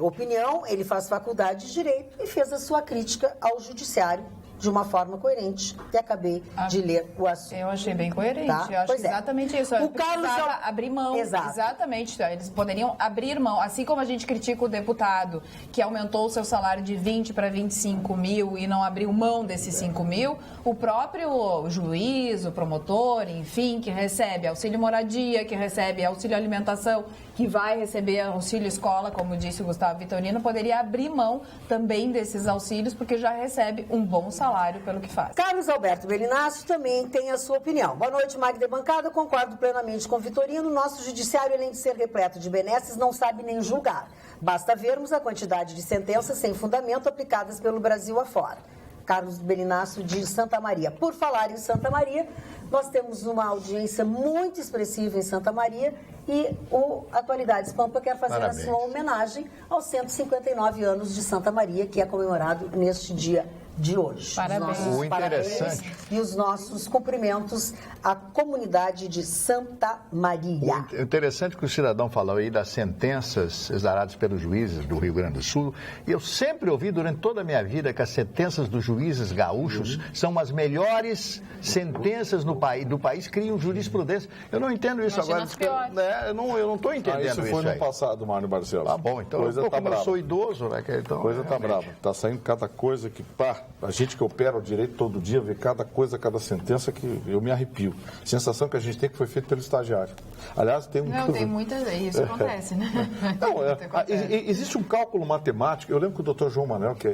opinião. Ele faz faculdade de Direito e fez a sua crítica ao judiciário de uma forma coerente, e acabei de ler o assunto. Eu achei bem coerente, tá? Eu acho exatamente isso. O Carlos abrir mão. Exato. Exatamente. Eles poderiam abrir mão, assim como a gente critica o deputado que aumentou o seu salário de 20 para 25 mil e não abriu mão desses 5 mil, o próprio juiz, o promotor, enfim, que recebe auxílio moradia, que recebe auxílio alimentação, que vai receber auxílio escola, como disse o Gustavo Vitorino, poderia abrir mão também desses auxílios, porque já recebe um bom salário pelo que faz. Carlos Alberto Belinácio também tem a sua opinião. Boa noite, Magda Bancada. Concordo plenamente com o Vitorino. Nosso judiciário, além de ser repleto de benesses, não sabe nem julgar. Basta vermos a quantidade de sentenças sem fundamento aplicadas pelo Brasil afora. Carlos Belinácio de Santa Maria. Por falar em Santa Maria, nós temos uma audiência muito expressiva em Santa Maria e o Atualidades Pampa quer fazer a sua homenagem aos 159 anos de Santa Maria, que é comemorado neste dia de hoje. Parabéns. O interessante. E os nossos cumprimentos à comunidade de Santa Maria. O interessante que o cidadão falou aí das sentenças exaradas pelos juízes do Rio Grande do Sul, e eu sempre ouvi durante toda a minha vida que as sentenças dos juízes gaúchos são as melhores sentenças do país, criam jurisprudência. Eu não entendo isso agora. Eu não estou entendendo isso. Isso foi no passado, Mário Barcelos. Tá bom, então coisa tá como brava. Eu sou idoso, né? Então, coisa tá brava. Tá saindo cada coisa que pá. A gente que opera o direito todo dia, vê cada coisa, cada sentença que eu me arrepio. Sensação que a gente tem que foi feita pelo estagiário. Aliás, tem um... Não, tem muitas... Isso acontece, né? Não, existe um cálculo matemático. Eu lembro que o Dr. João Manuel, que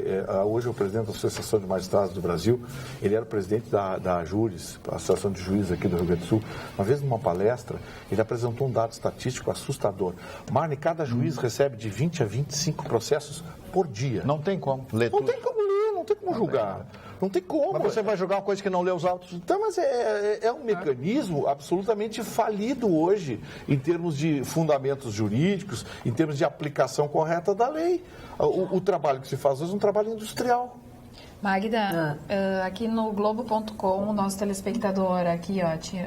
hoje é o presidente da Associação de Magistrados do Brasil, ele era o presidente da Júris, a Associação de Juízes aqui do Rio Grande do Sul. Uma vez, numa palestra, ele apresentou um dado estatístico assustador. Marne, cada juiz recebe de 20 a 25 processos por dia. Não tem como ler tudo. Não tem como ler, não tem como julgar. Não tem como. Mas você vai julgar uma coisa que não lê os autos? Então, mas é um mecanismo absolutamente falido hoje, em termos de fundamentos jurídicos, em termos de aplicação correta da lei. O trabalho que se faz hoje é um trabalho industrial. Magda, aqui no Globo.com, o nosso telespectador aqui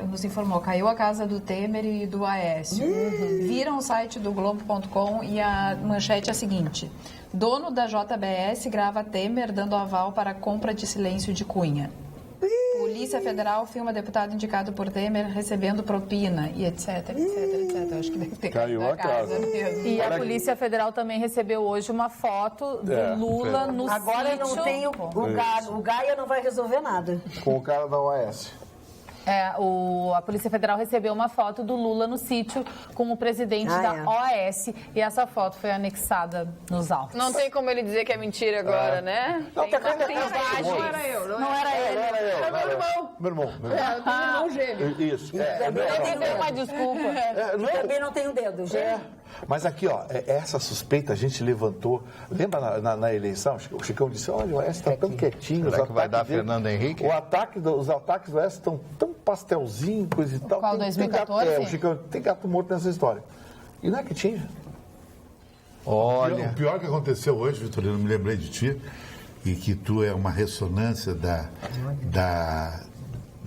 nos informou, caiu a casa do Temer e do Aécio. Viram o site do Globo.com e a manchete é a seguinte: dono da JBS grava Temer dando aval para a compra de silêncio de Cunha. Polícia Federal filma deputado indicado por Temer recebendo propina e etc, etc, etc. Acho que deve ter caído a casa mesmo. E a Polícia Federal também recebeu hoje uma foto do Lula no sítio. Agora não tem o Gaia não vai resolver nada. Com o cara da OAS. A Polícia Federal recebeu uma foto do Lula no sítio com o presidente da OAS e essa foto foi anexada nos autos. Não tem como ele dizer que é mentira agora, né? Não, tem imagem. Não era eu. Não era ele. Era meu irmão. Meu irmão. Eu tenho um irmão gêmeo. Isso. Não tem uma desculpa. Também não tem o dedo, gente. Mas aqui, essa suspeita a gente levantou. Lembra na eleição? O Chicão disse, olha, o Oeste está tão quietinho. Será que vai dar Fernando Henrique? Os ataques do Oeste estão tão pastelzinho, coisa e tal. Qual, 2014? O Chicão tem gato morto nessa história. E não é que tinha. Olha. O pior que aconteceu hoje, Vitorino, me lembrei de ti, e que tu é uma ressonância da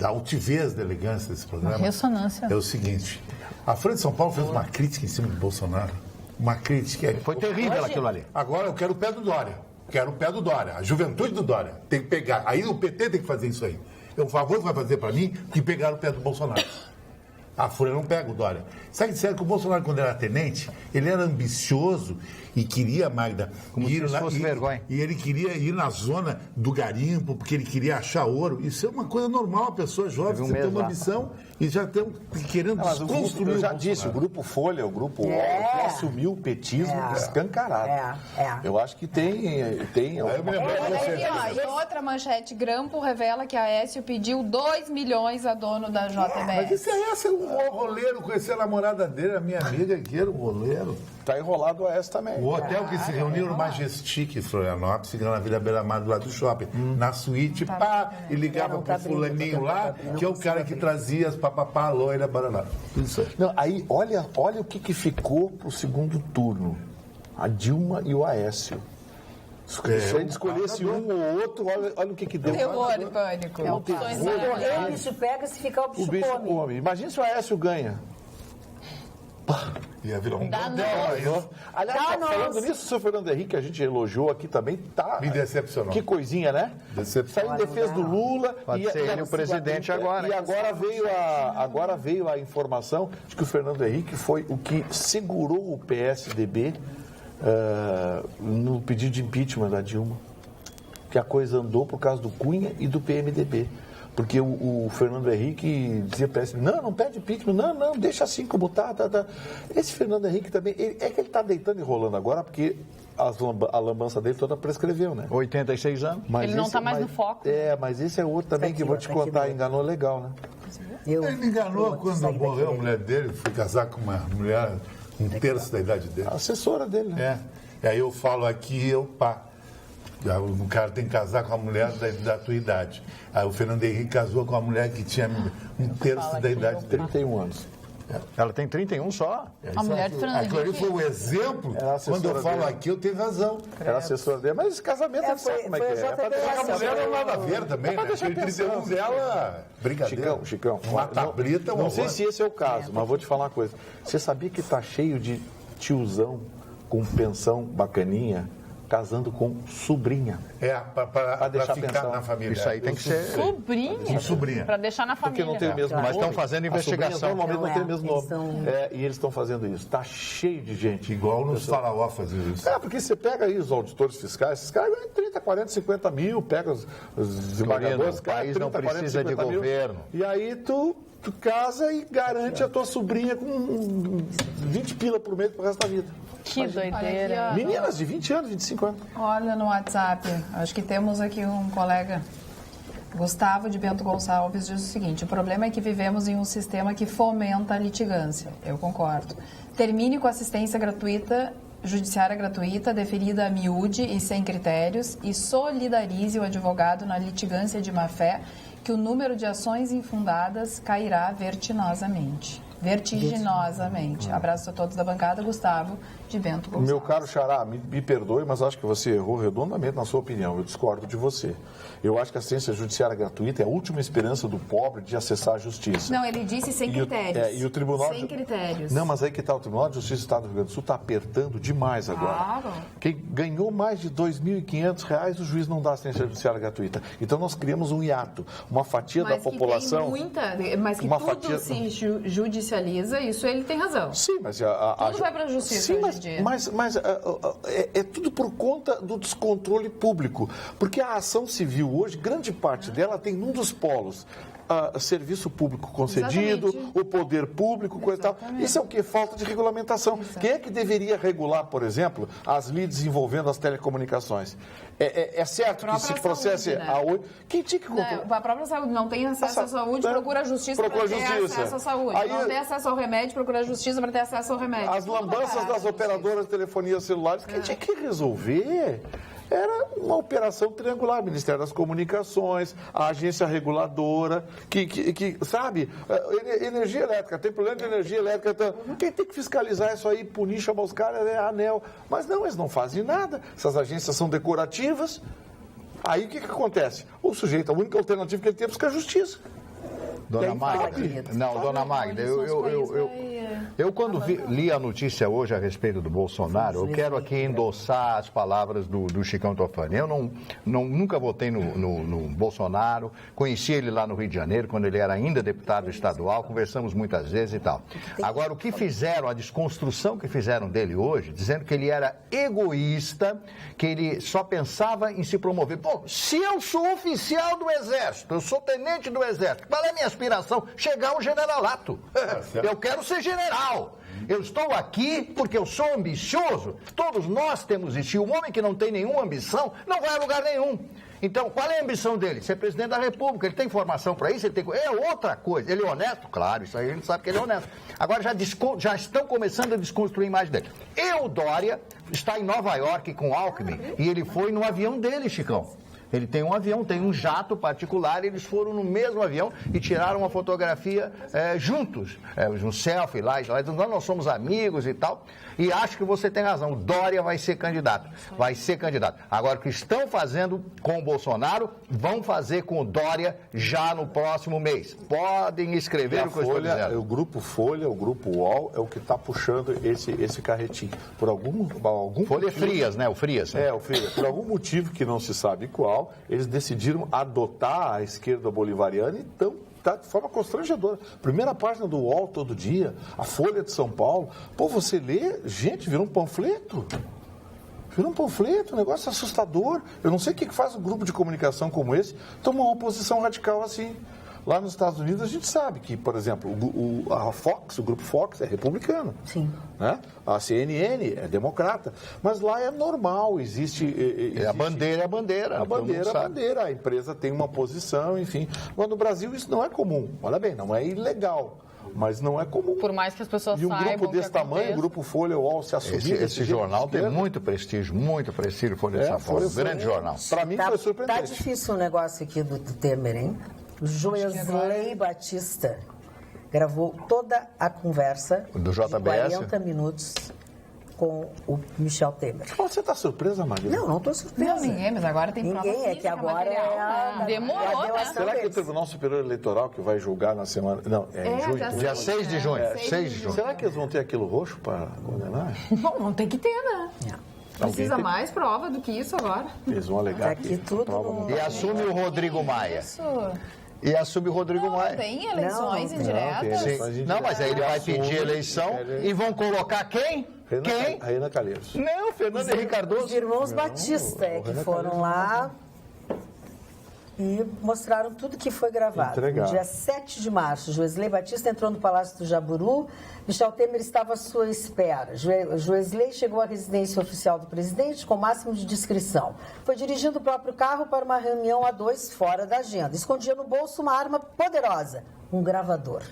altivez, da elegância desse programa. Uma ressonância. É o seguinte, a Folha de São Paulo fez uma crítica em cima do Bolsonaro. Uma crítica. Foi terrível aquilo ali. Agora eu quero o pé do Dória. Quero o pé do Dória. A juventude do Dória tem que pegar. Aí o PT tem que fazer isso aí. É um favor que vai fazer para mim que pegar o pé do Bolsonaro. A Folha não pega o Dória. Sabe que disseram que o Bolsonaro, quando era tenente, ele era ambicioso e queria, Magda, como se isso fosse vergonha. E ele queria ir na zona do garimpo, porque ele queria achar ouro. Isso é uma coisa normal, a pessoa jovem, você tem uma ambição e já tem querendo desconstruir. Eu já disse, o Grupo Folha, o Grupo UOL, que assumiu o petismo escancarado. Eu acho que tem E outra manchete, Grampo revela que a Aécio pediu 2 milhões a dono da JBS. Mas isso é um roleiro, conhecer a namorada dele, a minha amiga que era um roleiro. Tá enrolado o AS também. O hotel que se reuniu no Majestic, em Florianópolis, fica na Vila Beira-Mar, do lado do shopping. Na suíte, e ligava pro fulaninho lá, que é o cara que trazia as papapá, loira, baraná. Isso aí. Não, aí, olha o que ficou pro segundo turno. A Dilma e o Aécio. Se a gente escolhesse um ou outro, olha o que deu. Terror e pânico. O bicho pega, se ficar o bicho come. Imagina se o Aécio ganha. Ia virar um bordel. Aliás, falando nisso, o seu Fernando Henrique, que a gente elogiou aqui também, tá... Me decepcionou. Que coisinha, né? Saiu em defesa do Lula. Pode ser ele o presidente agora. E agora veio a informação de que o Fernando Henrique foi o que segurou o PSDB no pedido de impeachment da Dilma. Que a coisa andou por causa do Cunha e do PMDB. Porque o Fernando Henrique dizia para ele, não pede impeachment, não, deixa assim como tá. Esse Fernando Henrique também, ele está deitando e rolando agora, porque a lambança dele toda prescreveu, né? 86 anos. Mas ele não está mais no foco. Mas esse é outro também que eu vou te contar, enganou legal, né? Ele enganou quando morreu a mulher dele, foi casar com uma mulher um terço da idade dele. A assessora dele, né? E aí eu falo aqui, o cara tem que casar com a mulher da tua idade. Aí o Fernando Henrique casou com uma mulher que tinha um terço da idade dele. 31 anos. Ela tem 31 só. A mulher do Fernando Henrique. Aquilo ali foi um exemplo. Quando eu falo aqui, eu tenho razão. Era assessora dele. Mas esse casamento não sabe como é que é. A mulher não nada a ver também, né? Aquele 31 dela, brincadeira. Chicão. Uma tablita, não sei se esse é o caso, mas vou te falar uma coisa. Você sabia que tá cheio de tiozão com pensão bacaninha casando com sobrinha. Para deixar ficar pensão na família. Isso aí tem que ser... Sobrinha? Para deixar na família. Porque não tem o mesmo nome. Mas estão fazendo investigação. Normalmente não tem o mesmo nome. E eles estão fazendo isso. Está cheio de gente. Igual nos faraó fazer isso. Porque você pega aí os auditores fiscais, esses caras ganham 30, 40, 50 mil, pega os desembargadores, o país não precisa de governo. E aí tu casa e garante a tua sobrinha com 20 pila por mês pro resto da vida. Que doideira. Meninas de 20 anos, 25 anos. Olha no WhatsApp, acho que temos aqui um colega, Gustavo de Bento Gonçalves, diz o seguinte: o problema é que vivemos em um sistema que fomenta a litigância. Eu concordo. Termine com assistência gratuita, judiciária gratuita, deferida a miúde e sem critérios, e solidarize o advogado na litigância de má-fé, que o número de ações infundadas cairá vertiginosamente. Abraço a todos da bancada, Gustavo de Bento Gonçalves. Meu caro Xará, me perdoe, mas acho que você errou redondamente na sua opinião. Eu discordo de você. Eu acho que a assistência judiciária gratuita é a última esperança do pobre de acessar a justiça. Não, ele disse sem critérios. E o Tribunal... Sem critérios. Não, mas aí que está o Tribunal de Justiça do Estado do Rio Grande do Sul está apertando demais agora. Claro. Quem ganhou mais de R$ 2.500, o juiz não dá assistência judiciária gratuita. Então nós criamos um hiato, uma fatia da população... Mas que tudo se judicializa, isso ele tem razão. Sim, mas... Tudo vai para a justiça. Sim, mas é tudo por conta do descontrole público. Porque a ação civil hoje, grande parte dela tem num dos polos. Serviço público concedido, o poder público, coisa e tal. Isso é o que? Falta de regulamentação. Quem é que deveria regular, por exemplo, as lides envolvendo as telecomunicações? É certo que se processe a Oi... Quem tinha que controlar? A própria saúde não tem acesso à saúde, procura a justiça para ter acesso à saúde. Aí, não tem acesso ao remédio, procura a justiça para ter acesso ao remédio. As lambanças das operadoras de telefonia celulares, quem tinha que resolver era uma operação triangular, Ministério das Comunicações, a agência reguladora, que sabe, energia elétrica, tem problema de energia elétrica, quem tem que fiscalizar isso aí, punir, chamar os caras, é a ANEEL. Mas não, eles não fazem nada, essas agências são decorativas. Aí o que acontece? O sujeito, a única alternativa que ele tem é buscar justiça. Dona Magda, Dona Magda, eu quando li a notícia hoje a respeito do Bolsonaro, eu quero aqui endossar as palavras do Chicão Tofani. Eu nunca votei no Bolsonaro, conheci ele lá no Rio de Janeiro, quando ele era ainda deputado estadual, conversamos muitas vezes e tal. Agora, o que fizeram, a desconstrução que fizeram dele hoje, dizendo que ele era egoísta, que ele só pensava em se promover. Bom, se eu sou oficial do Exército, eu sou tenente do Exército, qual é a minha aspiração? Chegar ao generalato. Eu quero ser general. Eu estou aqui porque eu sou ambicioso. Todos nós temos isso. E um homem que não tem nenhuma ambição não vai a lugar nenhum. Então, qual é a ambição dele? Ser presidente da República. Ele tem formação para isso? É outra coisa. Ele é honesto? Claro, isso aí a gente sabe que ele é honesto. Agora já estão começando a desconstruir a imagem dele. O Dória está em Nova York com Alckmin e ele foi no avião dele, Chicão. Ele tem um avião, tem um jato particular, eles foram no mesmo avião e tiraram uma fotografia juntos, um selfie lá, dizendo, nós somos amigos e tal. E acho que você tem razão, o Dória vai ser candidato. Agora, o que estão fazendo com o Bolsonaro, vão fazer com o Dória já no próximo mês. Podem escrever o que eu estou dizendo. O Grupo Folha, o Grupo UOL, é o que está puxando esse carretinho. Por algum Folha motivo, Frias, né? O Frias. o Frias. Por algum motivo que não se sabe qual, eles decidiram adotar a esquerda bolivariana e estão de forma constrangedora. Primeira página do UOL todo dia, a Folha de São Paulo. Pô, você lê, gente, virou um panfleto. Virou um panfleto, um negócio assustador. Eu não sei o que faz um grupo de comunicação como esse tomar uma posição radical assim. Lá nos Estados Unidos a gente sabe que, por exemplo, a Fox, o grupo Fox é republicano. Sim. Né? A CNN é democrata. Mas lá é normal, existe a bandeira é a bandeira. A bandeira é a bandeira. A empresa tem uma posição, enfim. Mas no Brasil isso não é comum. Olha bem, não é ilegal. Mas não é comum. Por mais que as pessoas saibam. E um grupo desse tamanho, o Grupo Folha, o UOL, se assumir... Esse jornal tem muito prestígio, Folha de São Paulo. Grande jornal. Para mim foi surpreendente. Tá difícil o negócio aqui do Temer, hein? O Joesley Batista gravou toda a conversa do JBS de 40 minutos com o Michel Temer. Você está surpresa, Maria? Não estou surpresa. Não, ninguém, mas agora tem prova Ninguém, física, é que agora demorou, né? Será que o Tribunal Superior Eleitoral que vai julgar na semana... Não, em junho. Dia 6 de junho. 6 de junho. Será que eles vão ter aquilo roxo para condenar? Bom, não tem que ter, né? Precisa mais prova do que isso agora? Eles vão alegar aqui tudo. E assume o Rodrigo Maia. E assume o Rodrigo Maia. Tem eleições indiretas? Não, mas aí ele vai pedir eleição e vão colocar quem? Quem? Reina Calheiros. Não, Fernando Henrique Cardoso. Os irmãos Batista que foram lá e mostraram tudo que foi gravado. No dia 7 de março, Joesley Batista entrou no Palácio do Jaburu. Michel Temer estava à sua espera. Joesley chegou à residência oficial do presidente com o máximo de discrição. Foi dirigindo o próprio carro para uma reunião a dois fora da agenda. Escondia no bolso uma arma poderosa, um gravador.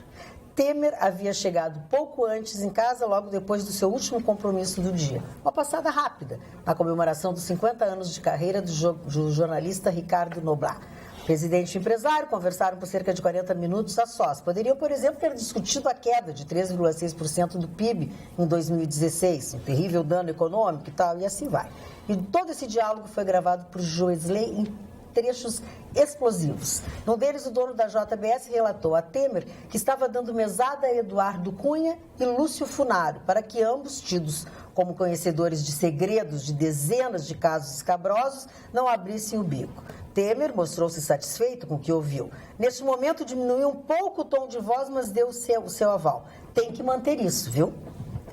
Temer havia chegado pouco antes em casa, logo depois do seu último compromisso do dia. Uma passada rápida, na comemoração dos 50 anos de carreira do jornalista Ricardo Noblat. Presidente e empresário conversaram por cerca de 40 minutos a sós. Poderiam, por exemplo, ter discutido a queda de 3,6% do PIB em 2016, um terrível dano econômico e tal, e assim vai. E todo esse diálogo foi gravado por Joesley em trechos explosivos. Num deles, o dono da JBS relatou a Temer que estava dando mesada a Eduardo Cunha e Lúcio Funaro, para que ambos, tidos como conhecedores de segredos de dezenas de casos escabrosos, não abrissem o bico. Temer mostrou-se satisfeito com o que ouviu. Neste momento, diminuiu um pouco o tom de voz, mas deu o seu aval. Tem que manter isso, viu?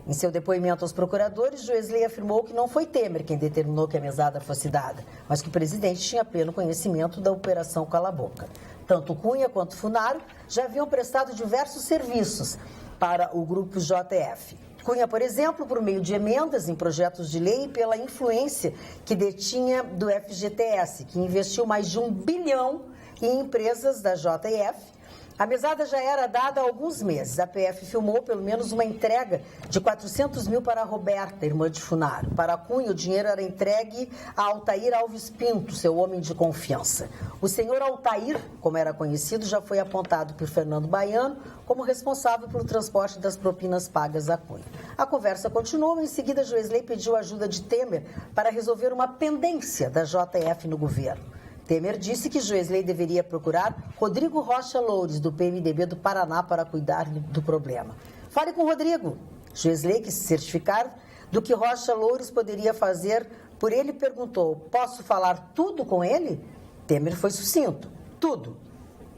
Em seu depoimento aos procuradores, Joesley afirmou que não foi Temer quem determinou que a mesada fosse dada, mas que o presidente tinha pleno conhecimento da Operação Cala Boca. Tanto Cunha quanto Funaro já haviam prestado diversos serviços para o grupo JF. Cunha, por exemplo, por meio de emendas em projetos de lei e pela influência que detinha do FGTS, que investiu mais de 1 bilhão em empresas da JF. A mesada já era dada há alguns meses. A PF filmou pelo menos uma entrega de 400 mil para a Roberta, irmã de Funaro. Para Cunha, o dinheiro era entregue a Altair Alves Pinto, seu homem de confiança. O senhor Altair, como era conhecido, já foi apontado por Fernando Baiano como responsável pelo transporte das propinas pagas a Cunha. A conversa continuou. Em seguida, Joesley pediu ajuda de Temer para resolver uma pendência da JF no governo. Temer disse que Joesley deveria procurar Rodrigo Rocha Loures, do PMDB do Paraná, para cuidar do problema. Fale com o Rodrigo. Joesley quis se certificar do que Rocha Loures poderia fazer por ele, perguntou: posso falar tudo com ele? Temer foi sucinto: tudo.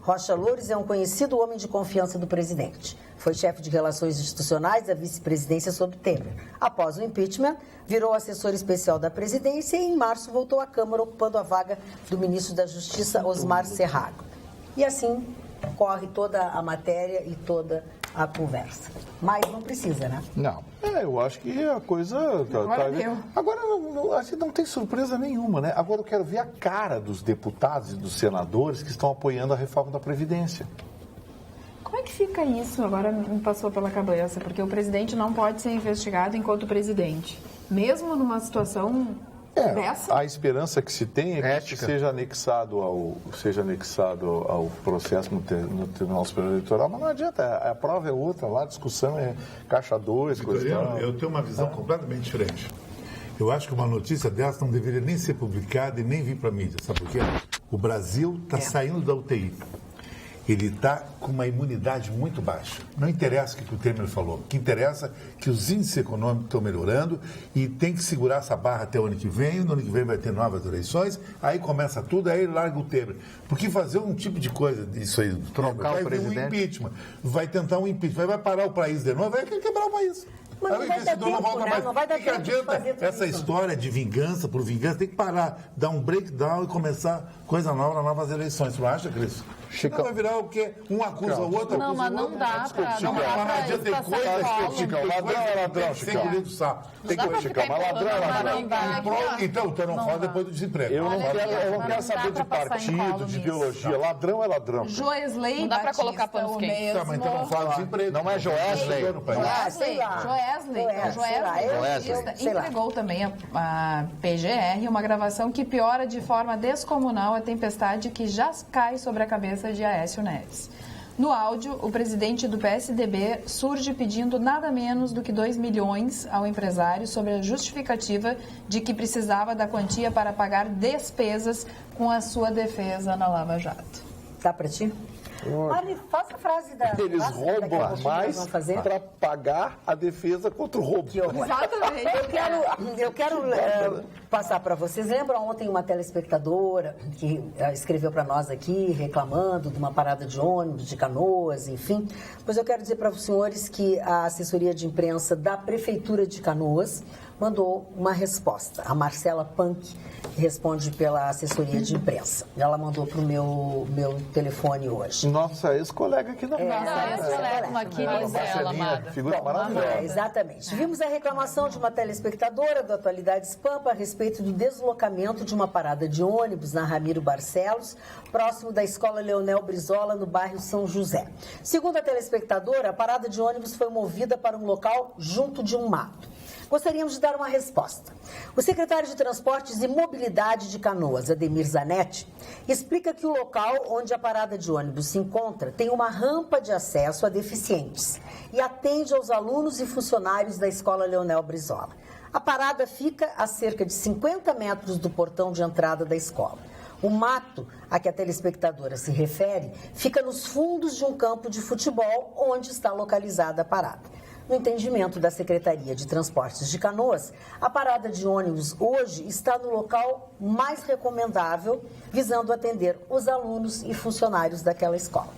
Rocha Loures é um conhecido homem de confiança do presidente. Foi chefe de relações institucionais da vice-presidência sob Temer. Após o impeachment, virou assessor especial da presidência e em março voltou à Câmara ocupando a vaga do ministro da Justiça, Osmar Serrago. E assim corre toda a matéria e toda a conversa. Mas não precisa, né? Não. Eu acho que a coisa... Agora acho que não tem surpresa nenhuma, né? Agora eu quero ver a cara dos deputados e dos senadores que estão apoiando a reforma da Previdência. Como é que fica isso? Agora me passou pela cabeça, porque o presidente não pode ser investigado enquanto presidente. Mesmo numa situação dessa? A esperança que se tem é que seja anexado ao processo no Tribunal Superior Eleitoral, mas não adianta, a prova é outra, lá a discussão é caixa 2, coisa tal. Eu tenho uma visão completamente diferente. Eu acho que uma notícia dessa não deveria nem ser publicada e nem vir para a mídia, sabe por quê? O Brasil está saindo da UTI. Ele está com uma imunidade muito baixa. Não interessa o que o Temer falou. O que interessa é que os índices econômicos estão melhorando e tem que segurar essa barra até o ano que vem. No ano que vem vai ter novas eleições. Aí começa tudo, aí larga o Temer. Porque fazer um tipo de coisa disso aí, vai vir um impeachment, vai tentar um impeachment, vai parar o país de novo, vai quebrar o país. Mas não vai dar tempo, né? Não vai dar tempo de fazer tudo essa história de vingança por vingança, tem que parar, dar um breakdown e começar coisa nova nas novas eleições. Você não acha, Cris? Não vai virar o quê? Um acusa o outro, não, mas não dá pra... Não adianta ter coisa, Chicão. Ladrão é ladrão, Chicão. Tem que Chicão, mas ladrão é ladrão. Então, o não fala depois do desemprego. Eu não quero saber de partido, de ideologia. Ladrão é ladrão. Joesley não dá pra colocar panos quentes. Mas então não fala desemprego. Não é Joesley. Joesley entregou também a PGR uma gravação que piora de forma descomunal a tempestade que já cai sobre a cabeça de Aécio Neves. No áudio, o presidente do PSDB surge pedindo nada menos do que 2 milhões ao empresário sobre a justificativa de que precisava da quantia para pagar despesas com a sua defesa na Lava Jato. Tá para ti? Mari, faça a frase da... Eles roubam mais para pagar a defesa contra o roubo. Exatamente. Eu quero passar para vocês. Lembram ontem uma telespectadora que escreveu para nós aqui, reclamando de uma parada de ônibus, de Canoas, enfim. Pois eu quero dizer para os senhores que a assessoria de imprensa da Prefeitura de Canoas mandou uma resposta. A Marcela Punk responde pela assessoria de imprensa. Ela mandou para o meu telefone hoje. Nossa ex-colega aqui da ex-colega, uma querida ela, amada. Figura maravilhosa. Exatamente. Vimos a reclamação de uma telespectadora do Atualidades Pampa a respeito do deslocamento de uma parada de ônibus na Ramiro Barcelos, próximo da Escola Leonel Brizola, no bairro São José. Segundo a telespectadora, a parada de ônibus foi movida para um local junto de um mato. Gostaríamos de dar uma resposta. O secretário de Transportes e Mobilidade de Canoas, Ademir Zanetti, explica que o local onde a parada de ônibus se encontra tem uma rampa de acesso a deficientes e atende aos alunos e funcionários da Escola Leonel Brizola. A parada fica a cerca de 50 metros do portão de entrada da escola. O mato a que a telespectadora se refere fica nos fundos de um campo de futebol onde está localizada a parada. No entendimento da Secretaria de Transportes de Canoas, a parada de ônibus hoje está no local mais recomendável, visando atender os alunos e funcionários daquela escola.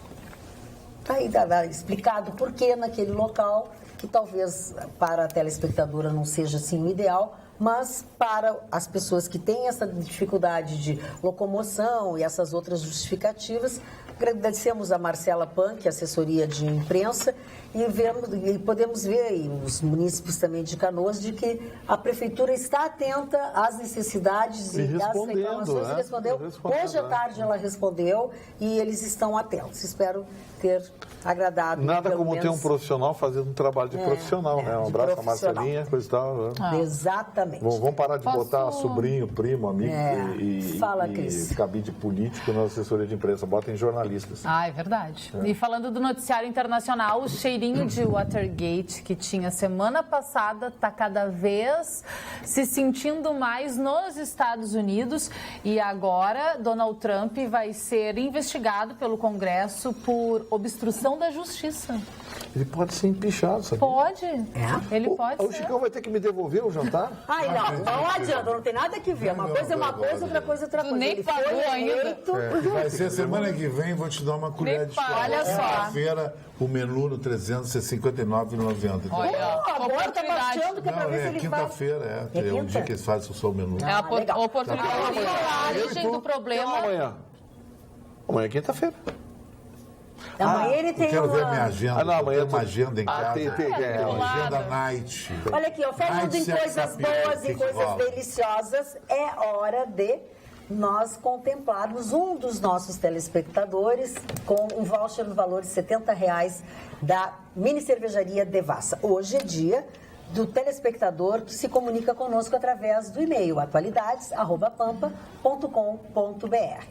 Está aí explicado por que naquele local, que talvez para a telespectadora não seja assim o ideal, mas para as pessoas que têm essa dificuldade de locomoção e essas outras justificativas, agradecemos a Marcela Punk, assessoria de imprensa, e podemos ver, e os munícipes também de Canoas, de que a Prefeitura está atenta às necessidades e das reclamações. Respondeu. Hoje à tarde ela respondeu e eles estão atentos. Espero ter agradado. Nada como ter um profissional fazendo um trabalho de profissional, né? Um abraço a Marcelinha, coisa e tal. Exatamente. Vamos parar de botar sobrinho, primo, amigo e cabide político na assessoria de imprensa. Botem jornalistas. É verdade. E falando do noticiário internacional, o cheirinho de Watergate que tinha semana passada está cada vez se sentindo mais nos Estados Unidos e agora Donald Trump vai ser investigado pelo Congresso por obstrução da justiça. Ele pode ser empichado, sabe? Pode. Ele pode ser. O Chicão vai ter que me devolver o jantar? Ai, não adianta, não tem nada que ver. Uma coisa é uma coisa, outra coisa é outra coisa. Nem pagou ainda. Vai ser semana que vem, vou te dar uma colher de chá. Olha só. Feira, o menu no 359,90. Olha, agora tá baixando que é pra ver se ele quinta-feira, é o dia que eles fazem o seu menu. É a oportunidade. A origem do problema. Amanhã é quinta-feira. Amanhã ele tem quero ver a minha agenda. Amanhã tem uma agenda em casa. Uma agenda night. Olha aqui, falando em coisas boas e coisas deliciosas, é hora de nós contemplarmos um dos nossos telespectadores com um voucher no valor de R$70 da mini cervejaria Devassa. Hoje é dia do telespectador que se comunica conosco através do e-mail atualidades@pampa.com.br.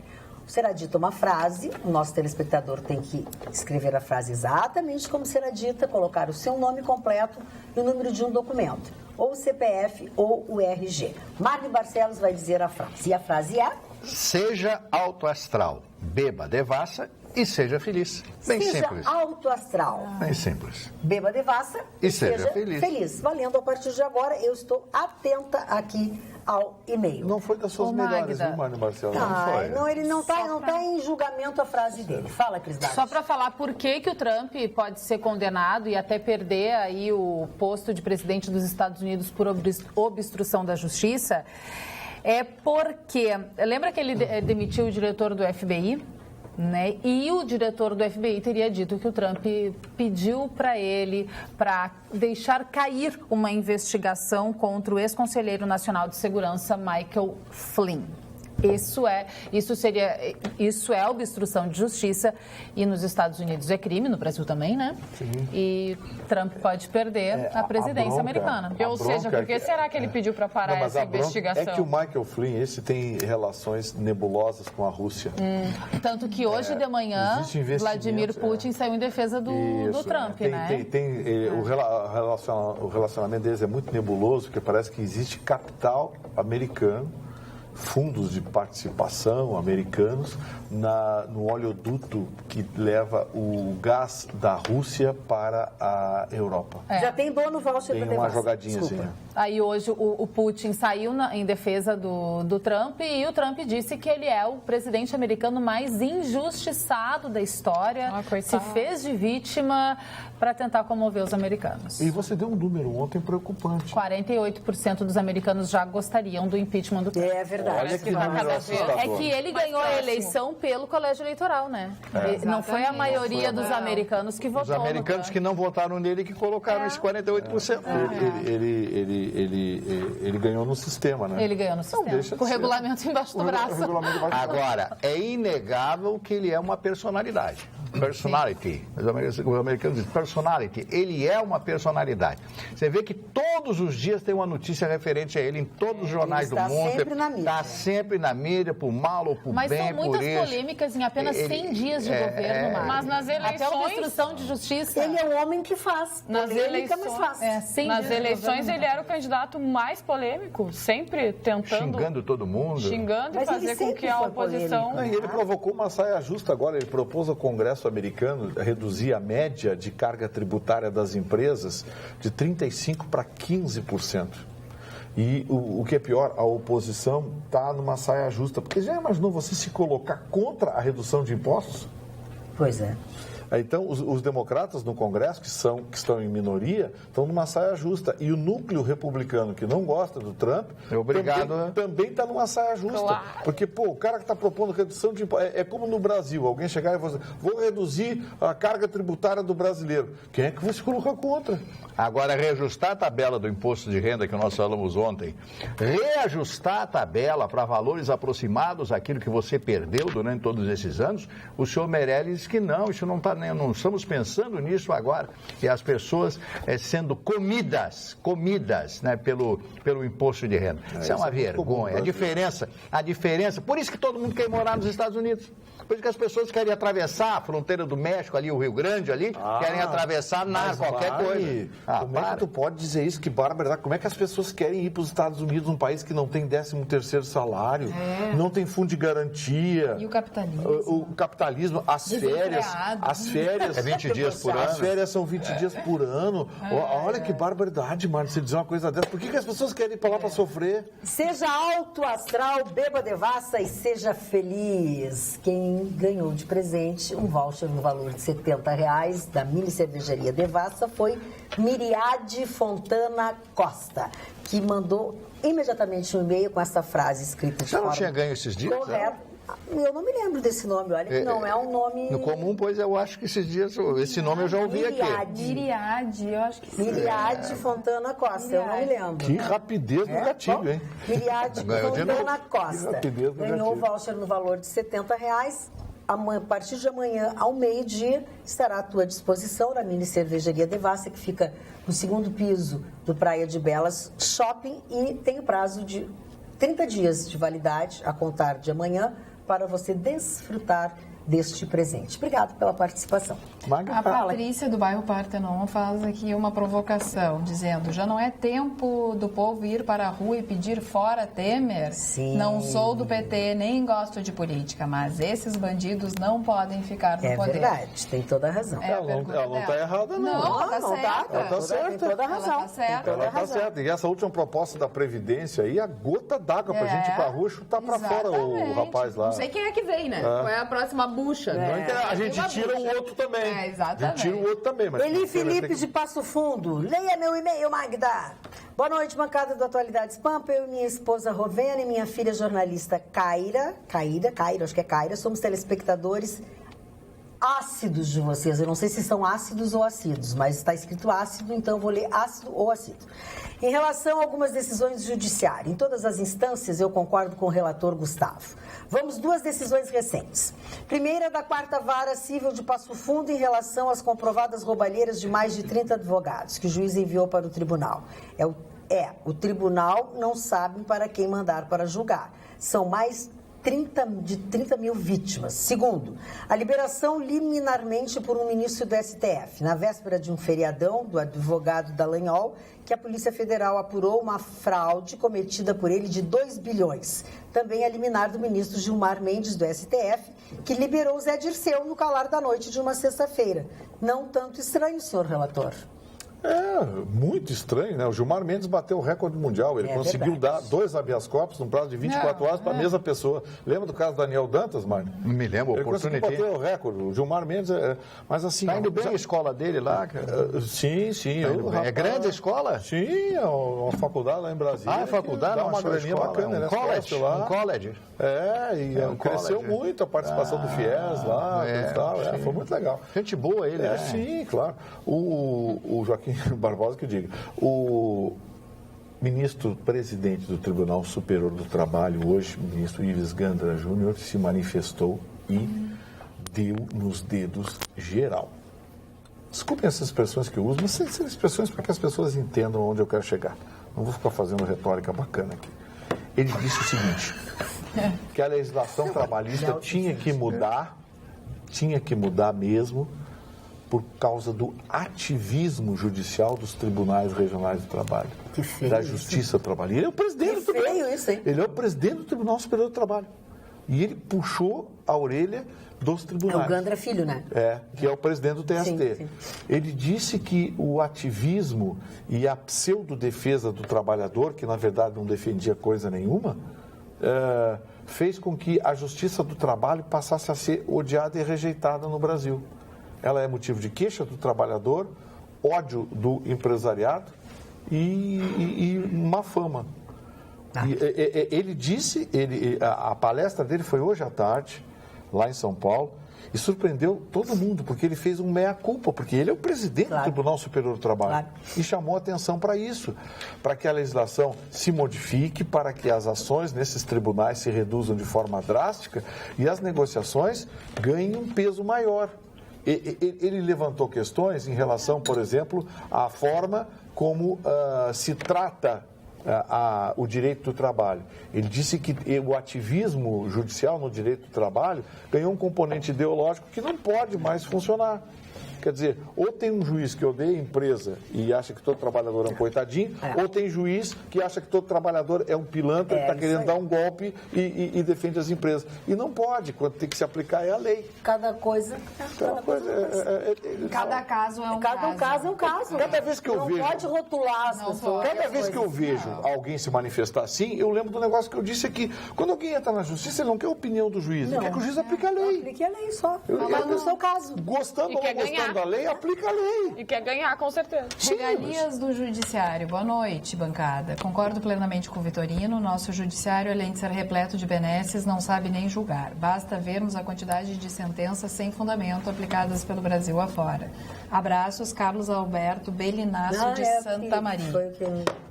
Será dita uma frase, o nosso telespectador tem que escrever a frase exatamente como será dita, colocar o seu nome completo e o número de um documento, ou o CPF ou o RG. Marli Barcelos vai dizer a frase, e a frase é: seja alto astral, beba devassa e seja feliz. Bem simples. Seja alto astral. Bem simples. Beba devassa e seja feliz. Valendo a partir de agora, eu estou atenta aqui ao e-mail. Não foi das suas melhores, viu, Marli Barcelos? Não foi. Não, ele não está em julgamento a frase dele. Fala, Cris Dart. Só para falar por que o Trump pode ser condenado e até perder aí o posto de presidente dos Estados Unidos por obstrução da justiça, é porque... Lembra que ele demitiu o diretor do FBI? Né? E o diretor do FBI teria dito que o Trump pediu para ele para deixar cair uma investigação contra o ex-conselheiro nacional de segurança Michael Flynn. Isso é obstrução de justiça e nos Estados Unidos é crime, no Brasil também, né? Sim. E Trump pode perder a presidência americana. Ou seja, por que será que ele pediu para parar essa investigação? É que o Michael Flynn, esse tem relações nebulosas com a Rússia. Tanto que hoje de manhã, Vladimir Putin saiu em defesa do Trump, né? O relacionamento deles é muito nebuloso, porque parece que existe capital americano fundos de participação americanos no oleoduto que leva o gás da Rússia para a Europa. Já tem dono voucher para Tem uma jogadinha assim. Aí hoje o Putin saiu em defesa do Trump e o Trump disse que ele é o presidente americano mais injustiçado da história, se fez de vítima para tentar comover os americanos. E você deu um número ontem preocupante. 48% dos americanos já gostariam do impeachment do Trump. É verdade. Olha que número assustador. É que ele ganhou a eleição pelo colégio eleitoral, né? Não foi a maioria dos americanos que votou. Os americanos que não votaram nele que colocaram esse 48%. Ele ganhou no sistema, né? Ele ganhou no sistema. Com o regulamento embaixo do braço. Agora, é inegável que ele é uma personalidade. Personality. Os americanos dizem personality. Ele é uma personalidade. Você vê que todos os dias tem uma notícia referente a ele em todos os jornais do mundo. Está sempre na mídia. Está sempre na mídia, por mal ou por Mas bem, são muitas por isso. polêmicas em apenas 100 dias de governo, Mari. Mas nas eleições... Até a obstrução de justiça. Ele é o homem que faz. Nas Polêmica, eleições, mas faz. nas eleições ele era o candidato mais polêmico, sempre tentando... Xingando todo mundo. Xingando e fazer com que a oposição... E ele provocou uma saia justa agora. Ele propôs ao Congresso americano reduzir a média de carga tributária das empresas de 35% para 15%. E o que é pior, a oposição está numa saia justa. Porque já imaginou você se colocar contra a redução de impostos? Pois é. Então, os democratas no Congresso, que estão em minoria, estão numa saia justa. E o núcleo republicano, que não gosta do Trump, também está numa saia justa. Claro. Porque, o cara que está propondo redução de impostos... É como no Brasil, alguém chegar e falar assim, vou reduzir a carga tributária do brasileiro. Quem é que vai se colocar contra? Agora, reajustar a tabela do imposto de renda que nós falamos ontem, reajustar a tabela para valores aproximados àquilo que você perdeu durante todos esses anos, o senhor Meirelles diz que não, isso não está, não estamos pensando nisso agora. E as pessoas sendo comidas, né, pelo imposto de renda. Isso é uma vergonha. A diferença, por isso que todo mundo quer morar nos Estados Unidos. Por isso que as pessoas querem atravessar a fronteira do México, ali, o Rio Grande, ali, querem atravessar qualquer coisa. Como é que tu pode dizer isso? Que barbaridade. Como é que as pessoas querem ir para os Estados Unidos, um país que não tem 13º salário, não tem fundo de garantia? E o capitalismo? O capitalismo, as férias... É 20 dias por ano. As férias são 20 dias por ano. Olha que barbaridade, mano, você dizer uma coisa dessa. Por que as pessoas querem ir para lá para sofrer? Seja alto astral, beba devassa e seja feliz. Quem ganhou de presente um voucher no valor de R$70 da mini cervejaria Devassa foi Miriade Fontana Costa, que mandou imediatamente um e-mail com essa frase escrita de Você não tinha ganho esses dias? correta. Eu não me lembro desse nome, olha que não é um nome... No comum, pois eu acho que esses dias, esse nome eu já ouvi aqui. Miriade, eu acho que sim. Miriade Fontana Costa, eu não me lembro. Que rapidez no gatilho, hein? Miriade Fontana Costa ganhou o gatilho. voucher no valor de R$70. A partir de amanhã, ao meio-dia, estará à tua disposição na mini cervejaria Devassa, que fica no segundo piso do Praia de Belas Shopping e tem o prazo de 30 dias de validade a contar de amanhã para você desfrutar deste presente. Obrigada pela participação. A Patrícia do bairro Partenon faz aqui uma provocação, dizendo: já não é tempo do povo ir para a rua e pedir fora Temer? Sim. Não sou do PT, nem gosto de política, mas esses bandidos não podem ficar no poder. É verdade, tem toda a razão. Ela não está errada, não. Não, ela não tá certa. Ela tá certa. Tem toda a razão. Ela tá certa. Tem toda a Ela tá razão. certa. E essa última proposta da Previdência aí, a gota d'água pra gente ir pra rua chutar pra fora o rapaz lá. Não sei quem é que vem, né? Qual é a próxima bucha? A gente tira o outro também. Exatamente. A gente tira o outro também. Mas Eli Felipe de Passo Fundo, leia meu e-mail, Magda. Boa noite, bancada do Atualidades Pampa. Eu e minha esposa Rovena e minha filha jornalista Caira, acho que é Caira, somos telespectadores ácidos de vocês. Eu não sei se são ácidos ou ácidos, mas está escrito ácido, então eu vou ler ácido ou ácido. Em relação a algumas decisões do judiciário, em todas as instâncias eu concordo com o relator Gustavo. Vamos, 2 decisões recentes. Primeira, da 4ª Vara Civil de Passo Fundo em relação às comprovadas roubalheiras de mais de 30 advogados que o juiz enviou para o tribunal. O tribunal não sabe para quem mandar para julgar. São mais de 30 mil vítimas. Segundo, a liberação liminarmente por um ministro do STF, na véspera de um feriadão do advogado Dallagnol, que a Polícia Federal apurou uma fraude cometida por ele de 2 bilhões. Também a liminar do ministro Gilmar Mendes, do STF, que liberou Zé Dirceu no calar da noite de uma sexta-feira. Não tanto estranho, senhor relator. É, muito estranho, né? O Gilmar Mendes bateu o recorde mundial. Ele conseguiu dar 2 habeas corpus num prazo de 24 horas para a mesma pessoa. Lembra do caso do Daniel Dantas, Mário? Não me lembro. Ele conseguiu bater o recorde. O Gilmar Mendes, mas assim... Está indo bem a escola dele lá? Sim. É grande a escola? Sim, é uma faculdade lá em Brasília. Ah, a faculdade? Dá uma graninha bacana. Um college? Um college? E cresceu muito a participação do FIES lá e tal. Foi muito legal. Gente boa ele, né? Sim, claro. O Joaquim Barbosa que diga. O ministro presidente do Tribunal Superior do Trabalho, hoje, o ministro Ives Gandra Júnior, se manifestou e deu nos dedos geral. Desculpem essas expressões que eu uso, mas são expressões para que as pessoas entendam onde eu quero chegar. Não vou ficar fazendo retórica bacana aqui. Ele disse o seguinte, que a legislação trabalhista tinha que mudar mesmo, por causa do ativismo judicial dos tribunais regionais do trabalho, da Justiça Trabalhista. Ele é o presidente do Tribunal. Ele é o presidente do Tribunal Superior do Trabalho. E ele puxou a orelha dos tribunais. É o Gandra Filho, né? Que é o presidente do TST. Sim. Ele disse que o ativismo e a pseudo-defesa do trabalhador, que na verdade não defendia coisa nenhuma, fez com que a Justiça do Trabalho passasse a ser odiada e rejeitada no Brasil. Ela é motivo de queixa do trabalhador, ódio do empresariado e má fama. Ele disse, a palestra dele foi hoje à tarde, lá em São Paulo, e surpreendeu todo mundo, porque ele fez um meia-culpa, porque ele é o presidente do Tribunal Superior do Trabalho. E chamou atenção para isso, para que a legislação se modifique, para que as ações nesses tribunais se reduzam de forma drástica e as negociações ganhem um peso maior. Ele levantou questões em relação, por exemplo, à forma como se trata o direito do trabalho. Ele disse que o ativismo judicial no direito do trabalho ganhou um componente ideológico que não pode mais funcionar. Quer dizer, ou tem um juiz que odeia a empresa e acha que todo trabalhador é um coitadinho, ou tem juiz que acha que todo trabalhador é um pilantra, que está querendo dar um golpe e defende as empresas. E não pode, quando tem que se aplicar é a lei. Cada caso é um caso. Cada caso é um caso. Cada vez que eu vejo... Não pode rotular as pessoas. Cada vez que eu vejo alguém se manifestar assim, eu lembro do negócio que eu disse aqui. Quando alguém entra na justiça, ele não quer a opinião do juiz, ele quer que o juiz aplique a lei. Aplique a lei só. Mas no seu caso. Gostando ou não gostando da lei, aplica a lei. E quer ganhar, com certeza. Regalias do Judiciário. Boa noite, bancada. Concordo plenamente com o Vitorino. Nosso Judiciário, além de ser repleto de benesses, não sabe nem julgar. Basta vermos a quantidade de sentenças sem fundamento aplicadas pelo Brasil afora. Abraços, Carlos Alberto Belinácio de Santa Maria.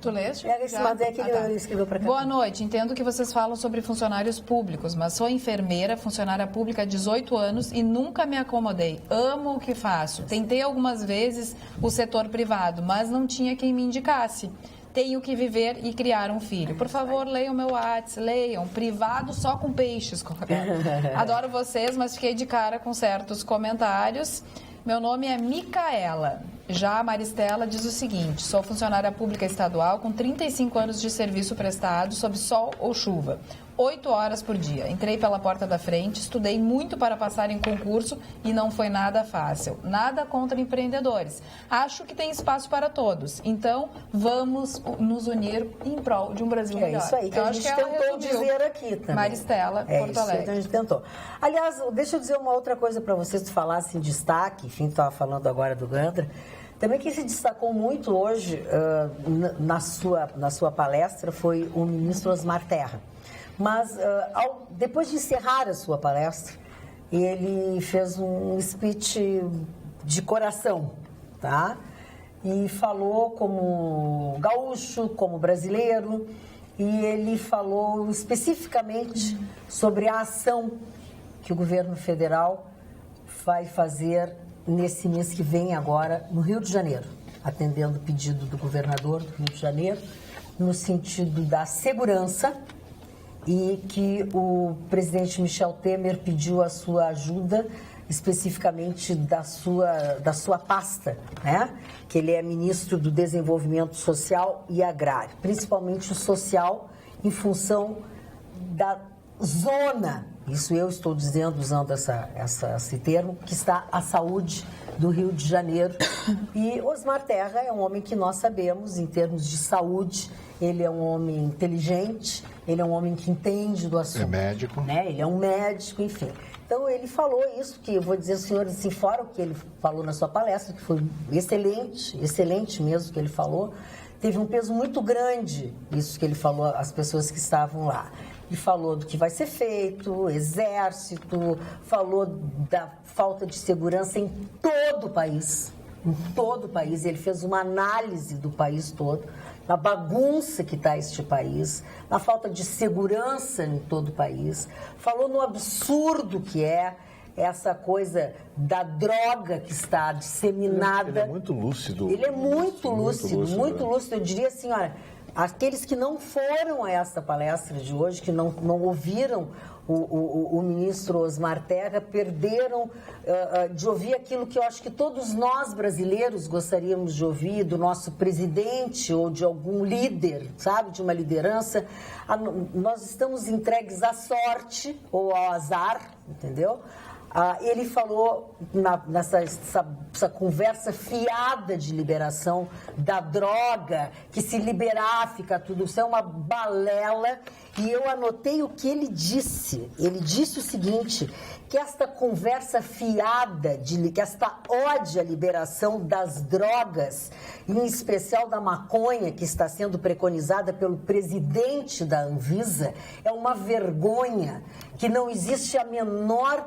Tu leste? Ele escreveu para cá. Boa noite. Entendo que vocês falam sobre funcionários públicos, mas sou enfermeira, funcionária pública há 18 anos e nunca me acomodei. Amo o que faço. Tentei algumas vezes o setor privado, mas não tinha quem me indicasse. Tenho que viver e criar um filho. Por favor, leiam meu WhatsApp, leiam. Privado só com peixes. Adoro vocês, mas fiquei de cara com certos comentários. Meu nome é Micaela. Já a Maristela diz o seguinte: sou funcionária pública estadual com 35 anos de serviço prestado sob sol ou chuva. 8 horas por dia. Entrei pela porta da frente, estudei muito para passar em concurso e não foi nada fácil. Nada contra empreendedores. Acho que tem espaço para todos. Então, vamos nos unir em prol de um Brasil melhor. É isso aí que a gente tentou dizer aqui também. Maristela, Porto Alegre. Então a gente tentou. Aliás, deixa eu dizer uma outra coisa para vocês, tu falasse em destaque, enfim, tu estava falando agora do Gandra. Também quem se destacou muito hoje na sua palestra foi o ministro Osmar Terra. Mas, depois de encerrar a sua palestra, ele fez um speech de coração, tá? E falou como gaúcho, como brasileiro, e ele falou especificamente sobre a ação que o governo federal vai fazer nesse mês que vem agora no Rio de Janeiro, atendendo o pedido do governador do Rio de Janeiro, no sentido da segurança e que o presidente Michel Temer pediu a sua ajuda, especificamente da sua pasta, né? Que ele é ministro do Desenvolvimento Social e Agrário, principalmente o social, em função da zona, isso eu estou dizendo, usando esse termo, que está a saúde do Rio de Janeiro. E Osmar Terra é um homem que nós sabemos, em termos de saúde, ele é um homem inteligente, ele é um homem que entende do assunto. É médico. Né? Ele é um médico, enfim. Então, ele falou isso, que eu vou dizer, senhores, assim, fora o que ele falou na sua palestra, que foi excelente mesmo que ele falou, teve um peso muito grande, isso que ele falou às pessoas que estavam lá. Ele falou do que vai ser feito, exército, falou da falta de segurança em todo o país. Em todo o país. Ele fez uma análise do país todo, na bagunça que está este país, na falta de segurança em todo o país. Falou no absurdo que é essa coisa da droga que está disseminada. Ele é muito lúcido. Ele é muito lúcido. Eu diria assim, olha, aqueles que não foram a essa palestra de hoje, que não ouviram o ministro Osmar Terra, perderam de ouvir aquilo que eu acho que todos nós brasileiros gostaríamos de ouvir do nosso presidente ou de algum líder, sabe, de uma liderança. Nós estamos entregues à sorte ou ao azar, entendeu? Ele falou nessa conversa fiada de liberação da droga, que se liberar fica tudo, isso é uma balela, e eu anotei o que ele disse. Ele disse o seguinte, que esta conversa fiada, que esta ode à liberação das drogas, em especial da maconha, que está sendo preconizada pelo presidente da Anvisa, é uma vergonha, que não existe a menor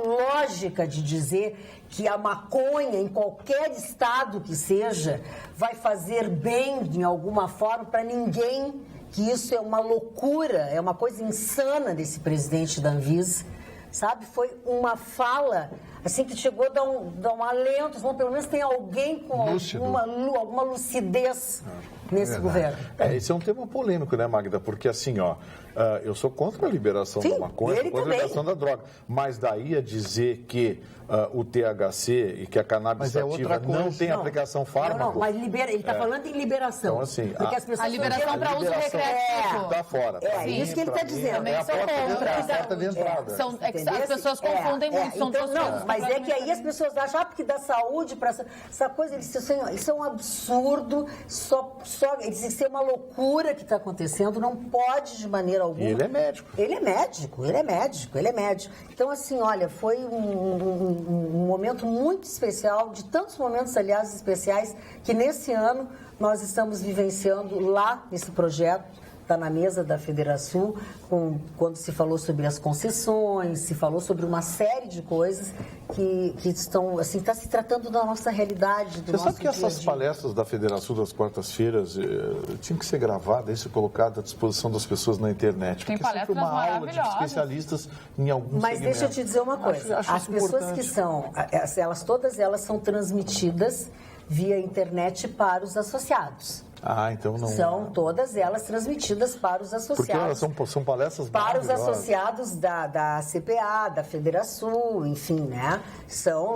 lógica de dizer que a maconha, em qualquer estado que seja, vai fazer bem de alguma forma para ninguém, que isso é uma loucura, é uma coisa insana desse presidente da Anvisa, sabe? Foi uma fala, assim, que chegou a dar um alento, bom, pelo menos tem alguém com alguma lucidez nesse governo. Esse é um tema polêmico, né, Magda? Porque assim, eu sou contra a liberação da maconha, contra a liberação da droga. Mas daí a dizer que o THC e que a cannabis sativa não tem aplicação fármaco... Não, mas ele está falando em liberação. Então, assim, porque as pessoas a liberação para uso recreativo. Está fora. Isso que ele está dizendo. Também sou contra. A porta de entrada. As pessoas confundem muito. Não, mas é que aí as pessoas acham, porque dá saúde para essa coisa, isso é um absurdo, isso é uma loucura que está acontecendo, não pode de maneira alguma. E ele é médico. Ele é médico. Então, assim, olha, foi um momento muito especial, de tantos momentos, aliás, especiais, que nesse ano nós estamos vivenciando lá nesse projeto, está na mesa da Federação, quando se falou sobre as concessões, se falou sobre uma série de coisas que estão, assim, está se tratando da nossa realidade, do nosso dia a dia. Você sabe que essas palestras da Federação das quartas-feiras tinham que ser gravadas e coladas à disposição das pessoas na internet. Tem porque é sempre uma aula de especialistas em alguns Mas deixa eu te dizer uma coisa, as pessoas que são, todas elas são transmitidas via internet para os associados. Então não... São todas elas transmitidas para os associados. Porque elas são palestras para os associados da CPA, da Federação, enfim, né?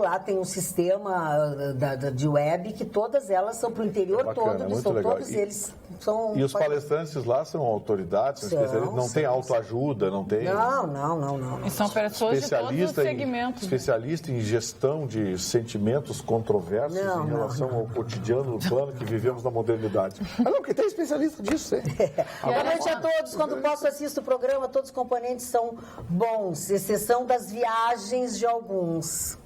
Lá tem um sistema de web que todas elas são para o interior todo, todos eles são... E os palestrantes lá são autoridades, são especialistas, não tem autoajuda, não tem... Não. E são pessoas de todos os segmentos. Especialista em gestão de sentimentos controversos em relação ao cotidiano plano que vivemos na modernidade. Não, porque tem especialista disso, hein? Boa noite a todos. Quando posso, assisto o programa. Todos os componentes são bons, exceção das viagens de alguns.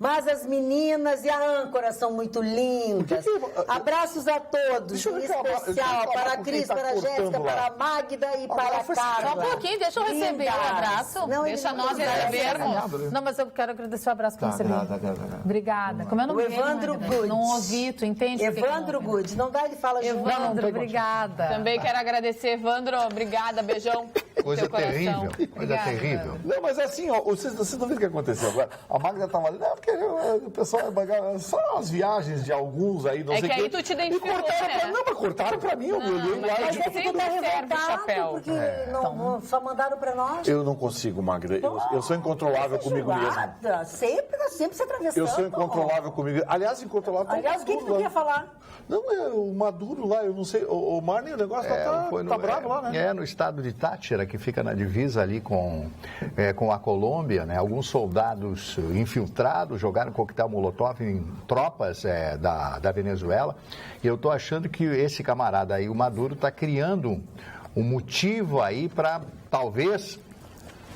Mas as meninas e a âncora são muito lindas. Abraços a todos, em especial para a Cris, para a Jéssica, para a Magda e para a Carla. Só um pouquinho, deixa eu receber o abraço. Deixa nós recebermos. Não, mas eu quero agradecer o abraço que eu recebi. Obrigada. Como eu não o Evandro Good. Não ouvi, tu entende? Evandro Good. Não dá, ele fala junto. Evandro, obrigada. Também quero agradecer, Evandro. Obrigada, beijão. Coisa terrível. Não, mas assim, vocês não viram o que aconteceu agora? A Magda estava ali, porque o pessoal vai pagar só as viagens de alguns aí, não sei o quê. É que aí tu te identificou, Mas cortaram pra mim, eu olhei lá. Mas é que tu tá revoltado, porque só mandaram pra nós. Eu não consigo, Magda. Eu sou incontrolável comigo mesmo. Sempre se atravessando. Eu sou incontrolável comigo. Aliás, incontrolável comigo. Aliás, o que tu queria falar? Não, o Maduro lá, eu não sei. O Marne, o negócio tá bravo lá, né? No estado de Táchira, que fica na divisa ali com a Colômbia, né? Alguns soldados infiltrados jogaram coquetel molotov em tropas da Venezuela. E eu estou achando que esse camarada aí, o Maduro, está criando um motivo aí para talvez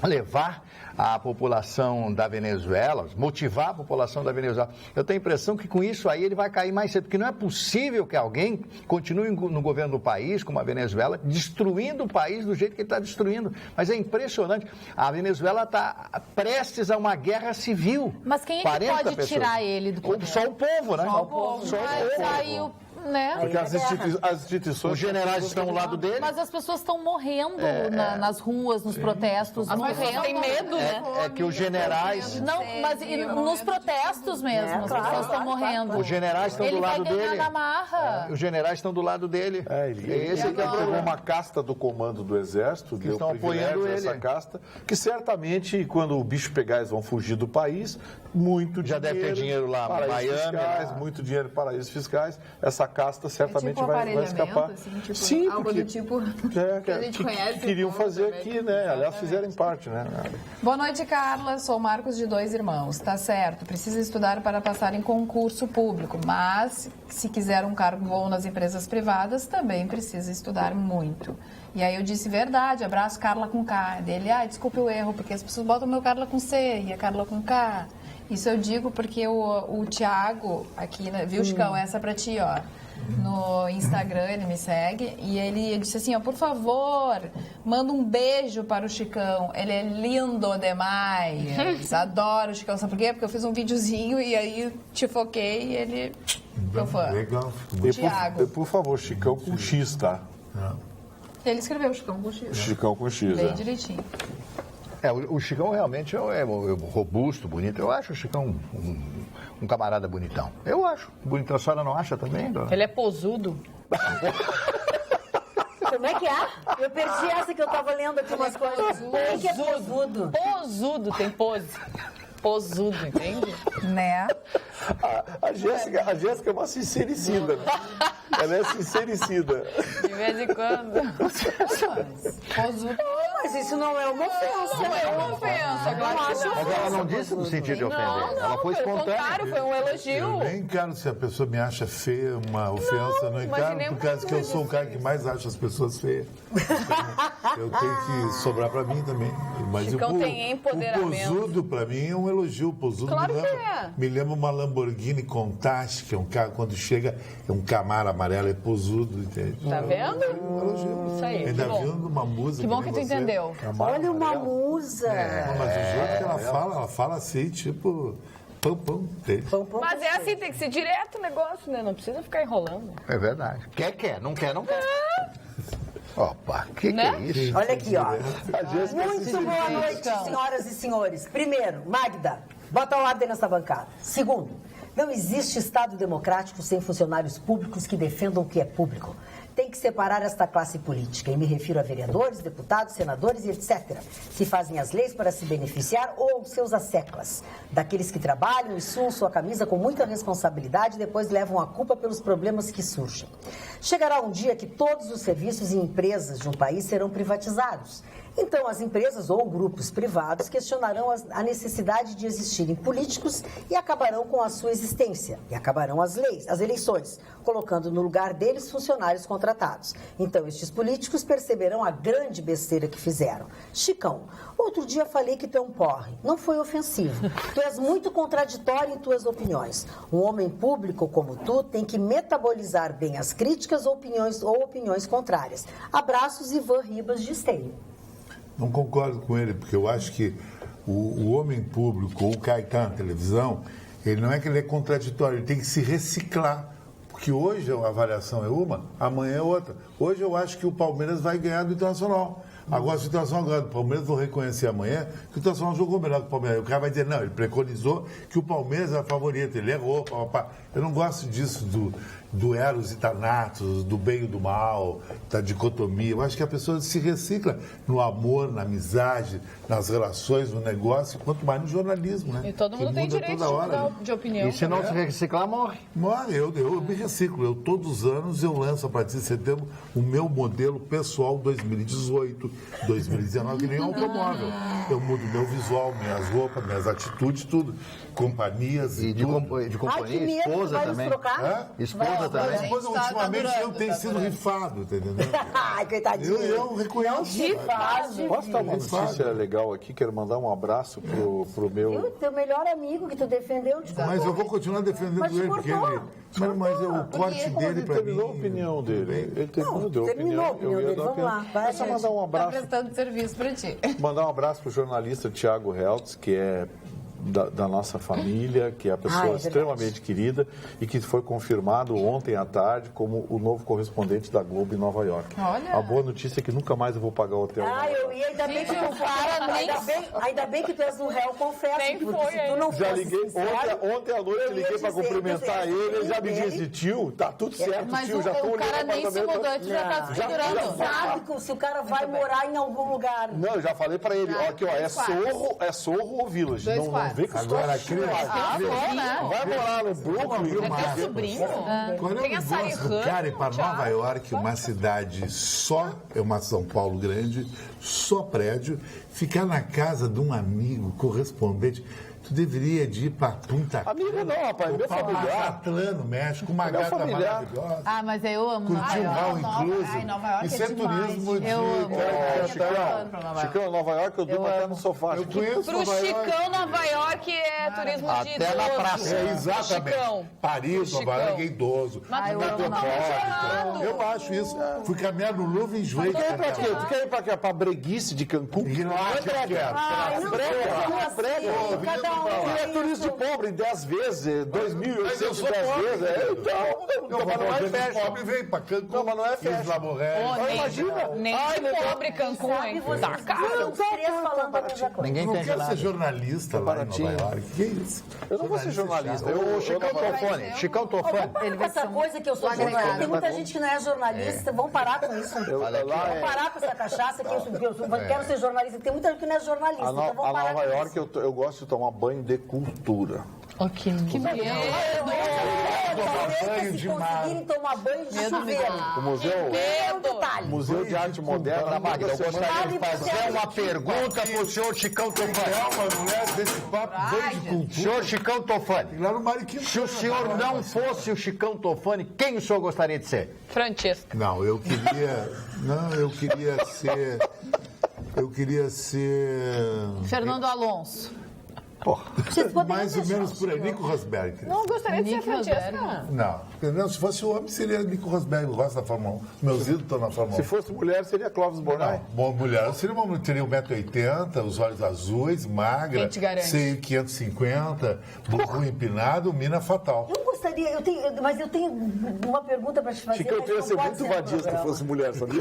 levar a população da Venezuela, motivar a população da Venezuela. Eu tenho a impressão que com isso aí ele vai cair mais cedo, porque não é possível que alguém continue no governo do país, como a Venezuela, destruindo o país do jeito que ele está destruindo. Mas é impressionante. A Venezuela está prestes a uma guerra civil. Mas quem é que pode tirar ele do poder? Só o povo, né? Só o povo. Né? Porque as instituições... Os generais estão ao lado dele. Mas as pessoas estão morrendo nas ruas, nos protestos. As pessoas têm medo, né? É que os generais... Não, mas nos protestos mesmo, as pessoas estão morrendo. Os generais estão do lado dele. Ele vai ganhar na marra. Os generais estão do lado dele. Esse que pegou uma casta do comando do Exército, que estão apoiando essa casta, que certamente, quando o bicho pegar, eles vão fugir do país. Já deve ter dinheiro lá, Miami, né? Muito dinheiro para paraísos fiscais. Essa casta certamente vai escapar. Assim, tipo, sim, algo porque do tipo que a gente conhece. Queriam fazer aqui, né? Aliás, fizeram em parte, né? Boa noite, Carla. Sou Marcos de 2 irmãos. Tá certo, precisa estudar para passar em concurso público, mas se quiser um cargo bom nas empresas privadas, também precisa estudar muito. E aí eu disse, verdade, abraço Carla com K. Dele, desculpe o erro, porque as pessoas botam meu Carla com C e a Carla com K. Isso eu digo porque o Thiago, aqui, né, viu, Chicão, essa pra ti, ó. No Instagram, ele me segue, e ele disse assim, ó, por favor, manda um beijo para o Chicão, ele é lindo demais, adoro o Chicão, sabe por quê? Porque eu fiz um videozinho e aí te foquei e ele ficou fã. Legal. Thiago. Por favor, Chicão com X, tá? Ele escreveu Chicão com X. Chicão com X, bem direitinho. O Chicão realmente é robusto, bonito. Eu acho o Chicão um camarada bonitão. Eu acho. Bonitão. A senhora não acha também, dona? Ele é posudo. Como é que é? Eu perdi essa que eu tava lendo aqui umas coisas. Como é que é posudo? Posudo, tem pose. Posudo, entende? Né? A Jéssica é uma sincericida, né? Ela é sincericida. De vez em quando. Posudo. Mas isso não é uma ofensa. Não é uma ofensa. Mas ela não disse no sentido de ofender. Ela foi espontânea. Foi um elogio. Eu nem encaro se a pessoa me acha feia, uma ofensa, não encaro, por causa que eu sou o cara que mais acha as pessoas feias. Eu tenho que sobrar pra mim também. Mas Chicão tem empoderamento. O posudo, pra mim, é um elogio. O posudo claro me lembra uma Lamborghini Countach, que é um carro, quando chega, é um Camaro amarelo, é posudo, entende? Tá vendo? É um elogio. Isso aí. Ainda vindo uma música. Que bom que tu entendeu. Olha uma musa. Mas o jeito que ela fala assim, tipo... Pão. Mas é assim, tem que ser direto o negócio, né? Não precisa ficar enrolando. É verdade. Quer. Não quer. Opa, que é isso? Olha aqui, ó. Muito boa noite, senhoras e senhores. Primeiro, Magda, bota a ordem nessa bancada. Segundo, não existe Estado democrático sem funcionários públicos que defendam o que é público. Tem que separar esta classe política, e me refiro a vereadores, deputados, senadores e etc., que fazem as leis para se beneficiar ou seus asseclas, daqueles que trabalham e suam sua camisa com muita responsabilidade e depois levam a culpa pelos problemas que surgem. Chegará um dia que todos os serviços e empresas de um país serão privatizados. Então, as empresas ou grupos privados questionarão a necessidade de existirem políticos e acabarão com a sua existência. E acabarão as eleições, colocando no lugar deles funcionários contratados. Então, estes políticos perceberão a grande besteira que fizeram. Chicão, outro dia falei que tu é um porre. Não foi ofensivo. Tu és muito contraditório em tuas opiniões. Um homem público como tu tem que metabolizar bem as críticas ou opiniões contrárias. Abraços, Ivan Ribas de Esteio. Não concordo com ele, porque eu acho que o homem público, ou o cara que está na televisão, ele não é que ele é contraditório, ele tem que se reciclar. Porque hoje a avaliação é uma, amanhã é outra. Hoje eu acho que o Palmeiras vai ganhar do Internacional. Agora, se o Internacional ganhar do Palmeiras, vou reconhecer amanhã que o Internacional jogou melhor que o Palmeiras. O cara vai dizer, não, ele preconizou que o Palmeiras era favorito, ele errou, papapá. Eu não gosto disso do eros e thanatos, do bem e do mal, da dicotomia. Eu acho que a pessoa se recicla no amor, na amizade, nas relações, no negócio, quanto mais no jornalismo, né? E todo mundo tem direito de opinião. E se não se reciclar, morre. Morre, eu me reciclo. Todos os anos eu lanço, a partir de setembro, o meu modelo pessoal 2018, 2019, que nem automóvel. Eu mudo meu visual, minhas roupas, minhas atitudes, tudo. Companhias e de companhia, esposa também. Esposa também. A esposa ultimamente eu tenho sido rifado, tá entendendo? Ai, coitadinho. Eu reconheço. Posso dar uma notícia legal aqui? Quero mandar um abraço pro meu... Teu melhor amigo que tu defendeu. Mas eu vou continuar defendendo ele, porque ele... Mas o corte dele, pra mim... Ele terminou a opinião dele. Ele terminou a opinião dele. Vamos lá. É só mandar um abraço. Tá prestando serviço pra ti. Mandar um abraço pro jornalista Thiago Heltz, que é da nossa família, que é a pessoa extremamente querida e que foi confirmado ontem à tarde como o novo correspondente da Globo em Nova York. Olha. A boa notícia é que nunca mais eu vou pagar o hotel. E ainda bem que tu fala, ainda bem que tu és um réu, confesso. Tu não já liguei, ontem à noite eu liguei para cumprimentar ele já me disse, tio, tá tudo certo, mas tio, já tô o cara nem se mudou, tu já tá segurando. Sabe que se o cara vai morar em algum lugar. Não, eu já falei para ele, ó, aqui, ó, é Sorro ou Village. Não vem com os agora aqui, vai morar no Brooklyn. É teu sobrinho? Qual é o negócio do cara ir para Nova York, uma cidade só, é uma São Paulo grande, só prédio, ficar na casa de um amigo correspondente? Tu deveria de ir para Punta Cana. Amigo não, rapaz, meu familiar. Atlano, México, uma gata maravilhosa. Ah, mas eu amo Curtir um hall inclusive. Nova York Isso é turismo de... Chicão, Nova York, eu durmo até no sofá. Eu conheço Pro Chicão, Nova York é turismo de idoso. Até na praça. Exatamente. Chicão. Paris, Nova York é idoso. Eu acho isso. Fui caminhar no Louvre e enjoei. Tu quer ir pra quê? Tu quer ir pra quê? Pra breguice de Cancún? É turismo de pobre 10 vezes, 2.800 10 vezes. Então, mas não é festa. Pobre vem pra Cancún. Não, mas não é festa. Imagina. Nem de pobre Cancún, hein? Tá caro. Ninguém Eu não tem quero nada. ser jornalista lá em Nova York. Que isso? Eu não vou ser jornalista. Chicão Tofani. Vamos parar com essa coisa que eu sou jornalista. Tem muita gente que não é jornalista. Vamos parar com isso. Vamos parar com essa cachaça que eu quero ser jornalista. Tem muita gente que não é jornalista. A Nova York, eu gosto de tomar banho de cultura. Que medo. Se conseguirem tomar banho de chuveiro. O Museu de Arte Moderna. Magda, eu gostaria de fazer uma pergunta pro senhor Chicão Tofani. Não é desse papo banho de cultura. Senhor Chicão Tofani, Lá no Mariquinho. se o senhor não fosse o Chicão Tofani, quem o senhor gostaria de ser? Francesca. Não, eu queria ser... Fernando Alonso. Mais ou menos por aí. Nico Rosberg. Não gostaria de ser Francesca. Não, se fosse homem, seria Nico Rosberg. Eu gosto da Fórmula 1. Meus ídolos estão na Fórmula 1. Se fosse mulher, seria Clóvis Bornai. Bom, mulher, eu teria 1,80 m, os olhos azuis, magra, Quem te garante? seio 550, bumbum empinado, mina fatal. Eu gostaria, mas eu tenho uma pergunta para te fazer. Chicão, eu teria mas ser não muito pode ser vadista se fosse mulher, sabia?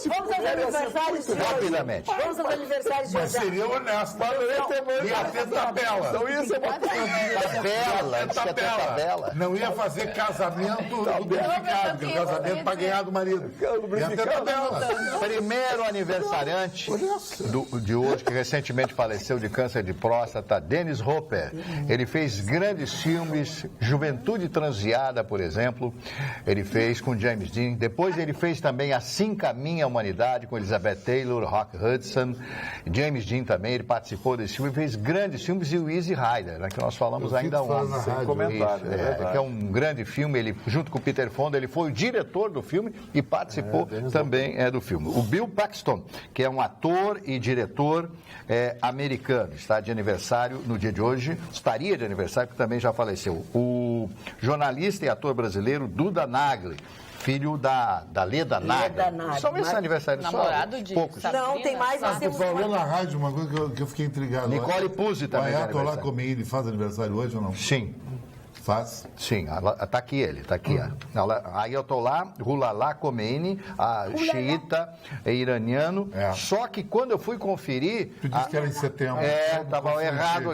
Vamos aos aniversários de hoje. Rapidamente. Vamos aos aniversários de Mas hoje. seria honesto. Ia ter tabela. Não ia ser Tabela. Não ia fazer casamento lubrificado, que é o casamento para ganhar do marido. Ia ter tabela. Primeiro aniversariante de hoje, que recentemente faleceu de câncer de próstata, Dennis Hopper. Ele fez grandes filmes, Juventude Transviada, por exemplo, ele fez com James Dean. Depois ele fez também Assim Caminha a Humanidade, com Elizabeth Taylor, Rock Hudson, James Dean também, ele participou desse filme, fez grandes filmes, e o Easy Rider, né, que nós falamos ainda ontem. Sem comentário, Que é um grande filme, ele, junto com o Peter Fonda, ele foi o diretor do filme e participou também do filme. O Bill Paxton, que é um ator e diretor americano, está de aniversário no dia de hoje, estaria de aniversário, porque também já faleceu. O jornalista e ator brasileiro Duda Nagli, filho da Leda Nagli. Só esse aniversário, namorado de poucos. Não, tem mais, nós Você temos falou na rádio uma coisa que eu fiquei intrigado. Nicole Puzzi também. O Ayatollah Khomeini faz aniversário hoje ou não? Sim. Faz? Sim, tá aqui ele, tá aqui. Ayatollah Ruhollah Khomeini, xiita, iraniano. Só que quando eu fui conferir... Tu disse que era em setembro. Estava errado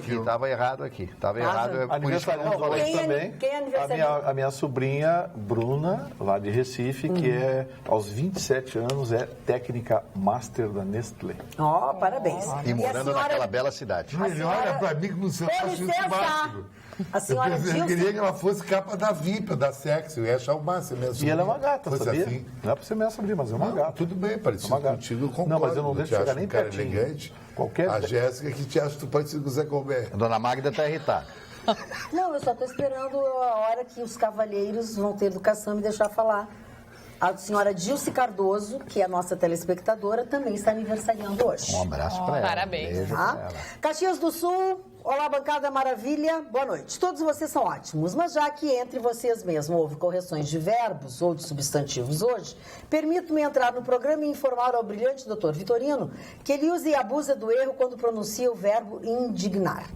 aqui. Estava errado. Aniversariante também. Quem é aniversariante? A minha sobrinha, Bruna, lá de Recife, que aos 27 anos é técnica master da Nestlé. Parabéns. E morando naquela bela cidade. Olha pra mim que no seu acho isso máximo. A senhora eu queria que ela fosse capa da VIP, da Sexy, eu ia achar o máximo. E ela é uma gata, sabia? Assim. Não é pra você me sobrinha, mas é uma gata. Tudo bem, parecido contigo, eu concordo. Não, mas eu não deixo chegar nem cara pertinho. elegante. Qualquer... A Jéssica que te acha que tu parecido com o Zé Colbert. A dona Magda tá irritada. Não, eu só estou esperando a hora que os cavalheiros vão ter educação e me deixar falar. A senhora Dilce Cardoso, que é a nossa telespectadora, também está aniversariando hoje. Um abraço para ela. Parabéns. Beijo pra ela. Caxias do Sul, olá, bancada maravilha, boa noite. Todos vocês são ótimos, mas já que entre vocês mesmo houve correções de verbos ou de substantivos hoje, permito-me entrar no programa e informar ao brilhante doutor Vitorino que ele usa e abusa do erro quando pronuncia o verbo indignar.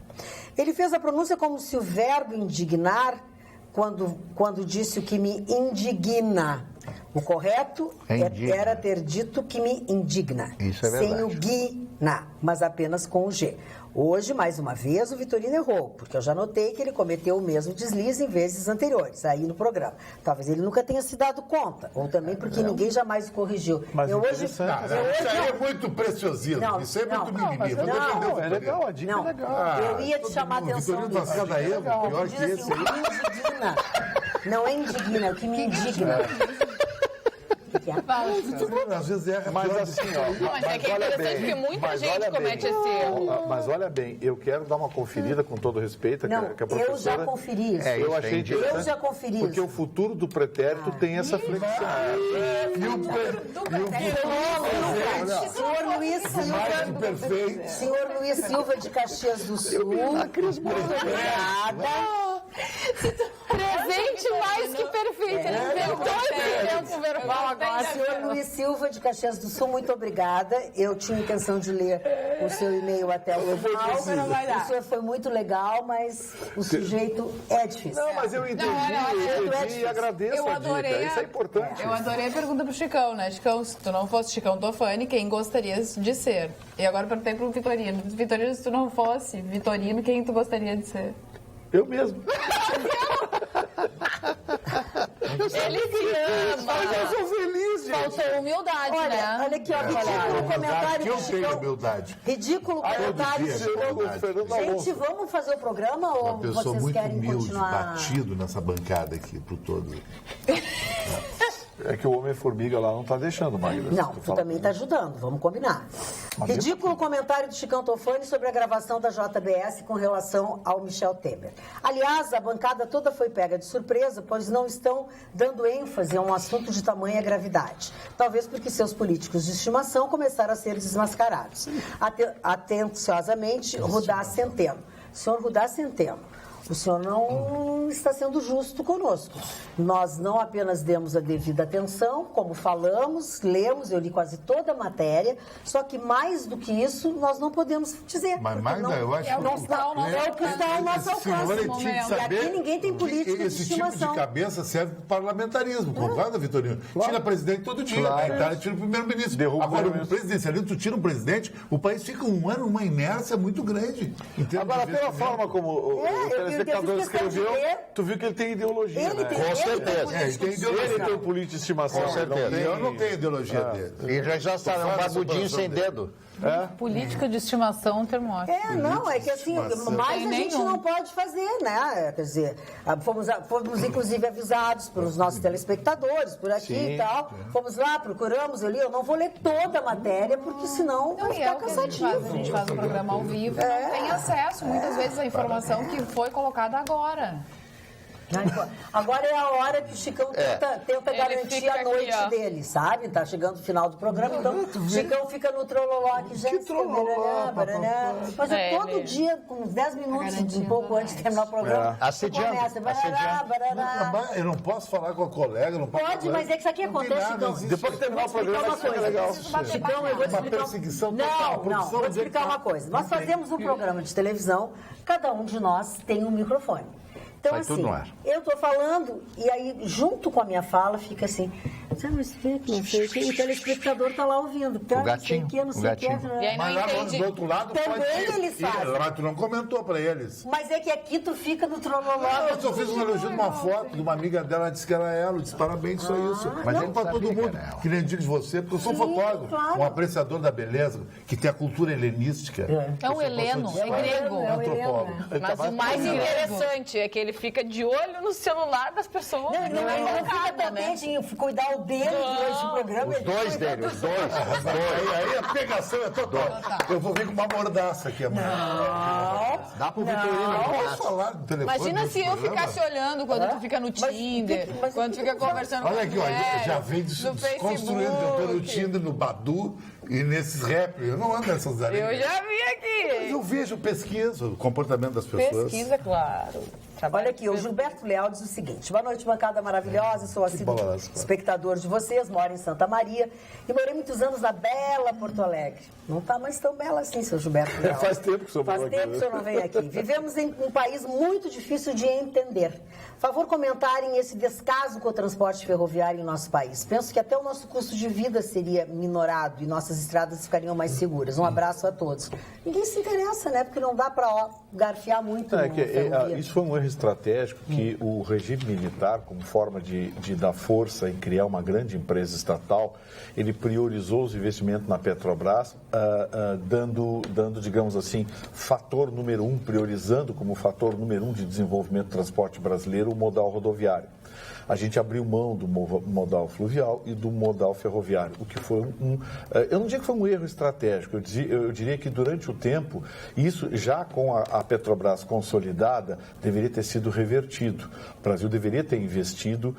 Ele fez a pronúncia como se o verbo indignar, quando disse o que me indigna. O correto era ter dito que me indigna. Isso é verdade. Sem o guina, mas apenas com o G. Hoje, mais uma vez, o Vitorino errou, porque eu já notei que ele cometeu o mesmo deslize em vezes anteriores, aí no programa. Talvez ele nunca tenha se dado conta, ou também porque ninguém jamais o corrigiu. Mas isso aí é muito preciosismo, isso é muito mimimi. É legal, a dica é legal. Eu ia te chamar a atenção. Vitorino tá cada erro, pior que esse. Indigna. Não é indigna, é o que me indigna. Às vezes erra. Mas assim, Mas é que é interessante porque muita gente comete esse erro. Mas olha bem, eu quero dar uma conferida com todo respeito. Não, que a professora... eu já conferi isso. Eu achei interessante. Eu já conferi porque isso. o futuro do pretérito tem essa flexão. Senhor Luiz Silva. Senhor Luiz Silva de Caxias do Sul. Obrigada. Presente mais que perfeito. Ele inventou esse tempo verbal agora. Senhor Luiz Silva de Caxias do Sul, muito obrigada. Eu tinha intenção de ler o seu e-mail até o final. O senhor foi muito legal, mas o sujeito é difícil. Não, mas eu entendi e agradeço a dica. Isso é importante. Eu adorei a pergunta pro Chicão, né? Chicão, se tu não fosse Chicão Tofani, quem gostarias de ser? E agora perguntei pro Vitorino. Vitorino, se tu não fosse Vitorino, quem tu gostaria de ser? Eu mesmo. Ele se ama. Mas eu sou feliz, gente. Faltou humildade, né? Olha aqui, ó, ridículo comentário Que eu do tenho Chicão. humildade. Ridículo comentário do Chicão. Gente, vamos fazer o programa ou Uma pessoa vocês muito querem humilde, continuar? batido nessa bancada aqui, por todo. É que o Homem-Formiga lá não tá deixando, Magda. Não, tu também está ajudando, vamos combinar. Ridículo comentário do Chicão Tofani sobre a gravação da JBS com relação ao Michel Temer. Aliás, a bancada toda foi pega de surpresa, pois não estão dando ênfase a um assunto de tamanha gravidade. Talvez porque seus políticos de estimação começaram a ser desmascarados. Atenciosamente, Rudá Centeno. Senhor Rudá Centeno, o senhor não está sendo justo conosco. Nós não apenas demos a devida atenção, como falamos, lemos, eu li quase toda a matéria, só que mais do que isso, nós não podemos dizer. Mas, Magda, eu acho que... É o que está ao nosso alcance. E aqui ninguém tem política de estimação. Esse tipo de cabeça serve para o parlamentarismo, concorda, Vitorino? Tira presidente todo dia, na Itália tira o primeiro-ministro. Agora, o presidencialismo, tu tira um presidente, o país fica um ano, uma inércia muito grande. Agora, pela forma como o telespectador escreveu, tu viu que ele tem ideologia, né? Com certeza. Ele tem ideologia. Ele tem um político de estimação. Com certeza. Eu não tenho ideologia dele. E já está um bagudinho sem dedo. Política de estimação, um termo ótimo. Não, é que assim, mais a gente não pode fazer, né? Quer dizer, fomos inclusive avisados pelos nossos telespectadores, por aqui e tal. Fomos lá, procuramos, eu não vou ler toda a matéria, porque senão vai ficar cansativo. A gente faz o programa ao vivo e não tem acesso, muitas vezes, à informação que foi colocada agora. Agora é a hora que o Chicão tenta garantir a noite aqui, dele, sabe? Tá chegando o final do programa, então o Chicão fica no trololó aqui, já. Mas todo dia, com 10 minutos, um pouco antes de terminar o programa, começa. Eu não posso falar com a colega, não posso. Pode, mas é que isso aqui acontece, Chicão. Depois que terminar o programa, vai ser legal. Chicão, eu vou te explicar. Não, vou te explicar uma coisa. Nós fazemos um programa de televisão, cada um de nós tem um microfone. Então, Sai assim, tudo no ar. eu estou falando, e aí, junto com a minha fala, fica assim, não sei o que, e o telespectador está lá ouvindo. O gatinho, não sei o que. E aí não Mas lá entende. do outro lado Também pode eles fazem. Mas tu não comentou para eles. Mas é que aqui tu fica no tronoló. Eu só fiz um elogio de uma foto de uma amiga dela, ela disse que era ela. Eu disse, parabéns, só isso. Mas não é para todo sabia mundo, que era ela. que nem digo de você, porque eu sou fotógrafo, claro. um apreciador da beleza, que tem a cultura helenística. É um heleno, é grego. Antropólogo. Mas o mais interessante é que ele fica de olho no celular das pessoas. Não fica contente em cuidar o dele durante o programa. Os dois dele, os dois. Aí a pegação é total. Eu vou vir com uma mordaça aqui amanhã. Dá pro Vitorino. Eu posso falar do telefone. Imagina se eu ficasse olhando quando tu fica no Tinder, quando tu fica conversando Olha com aqui, ó, mulher, já vem no desconstruindo. Eu tô no Facebook. Tinder, no Badu e nesses rap. Eu não ando nessas areias. Eu já vi aqui. Eu vejo, pesquiso o comportamento das pessoas. Pesquisa, claro. Olha aqui, o Gilberto Leal diz o seguinte: boa noite, bancada maravilhosa, sou assíduo espectador de vocês, moro em Santa Maria e morei muitos anos na bela Porto Alegre. Não está mais tão bela assim, seu Gilberto Leal. Faz tempo que o senhor Faz tempo que o senhor não vem aqui. Vivemos em um país muito difícil de entender. Favor comentarem esse descaso com o transporte ferroviário em nosso país. Penso que até o nosso custo de vida seria minorado e nossas estradas ficariam mais seguras. Um abraço a todos. Ninguém se interessa, né? Porque não dá para garfiar muito no ferrovia. Isso foi um erro estratégico que o regime militar, como forma de dar força em criar uma grande empresa estatal, ele priorizou os investimentos na Petrobras, dando, digamos assim, fator número 1, priorizando como fator número 1 de desenvolvimento do transporte brasileiro o modal rodoviário. A gente abriu mão do modal fluvial e do modal ferroviário, o que foi eu não diria que foi um erro estratégico, eu diria que durante o tempo, isso já com a Petrobras consolidada, deveria ter sido revertido. O Brasil deveria ter investido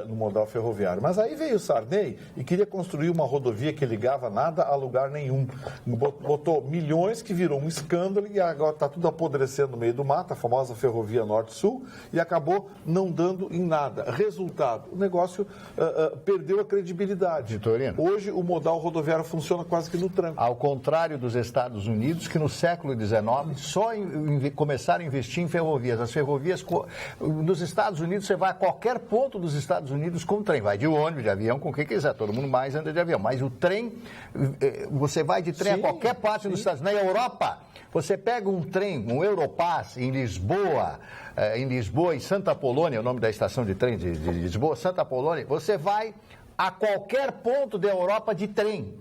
no modal ferroviário. Mas aí veio o Sarney e queria construir uma rodovia que ligava nada a lugar nenhum. Botou milhões, que virou um escândalo e agora está tudo apodrecendo no meio do mato, a famosa ferrovia Norte-Sul, e acabou não dando em nada. Resultado, o negócio perdeu a credibilidade. Vitorino. Hoje o modal rodoviário funciona quase que no tranco. Ao contrário dos Estados Unidos, que no século XIX só começaram a investir em ferrovias. As ferrovias, nos Estados Unidos, você vai a qualquer ponto dos Estados Unidos com trem. Vai de ônibus, de avião, com o que quiser. Todo mundo mais anda de avião. Mas o trem, você vai de trem a qualquer parte dos Estados Unidos. Na Europa, você pega um trem, um Europass, em Lisboa, em Santa Apolônia, é o nome da estação de trem de Lisboa, Santa Apolônia, você vai a qualquer ponto da Europa de trem.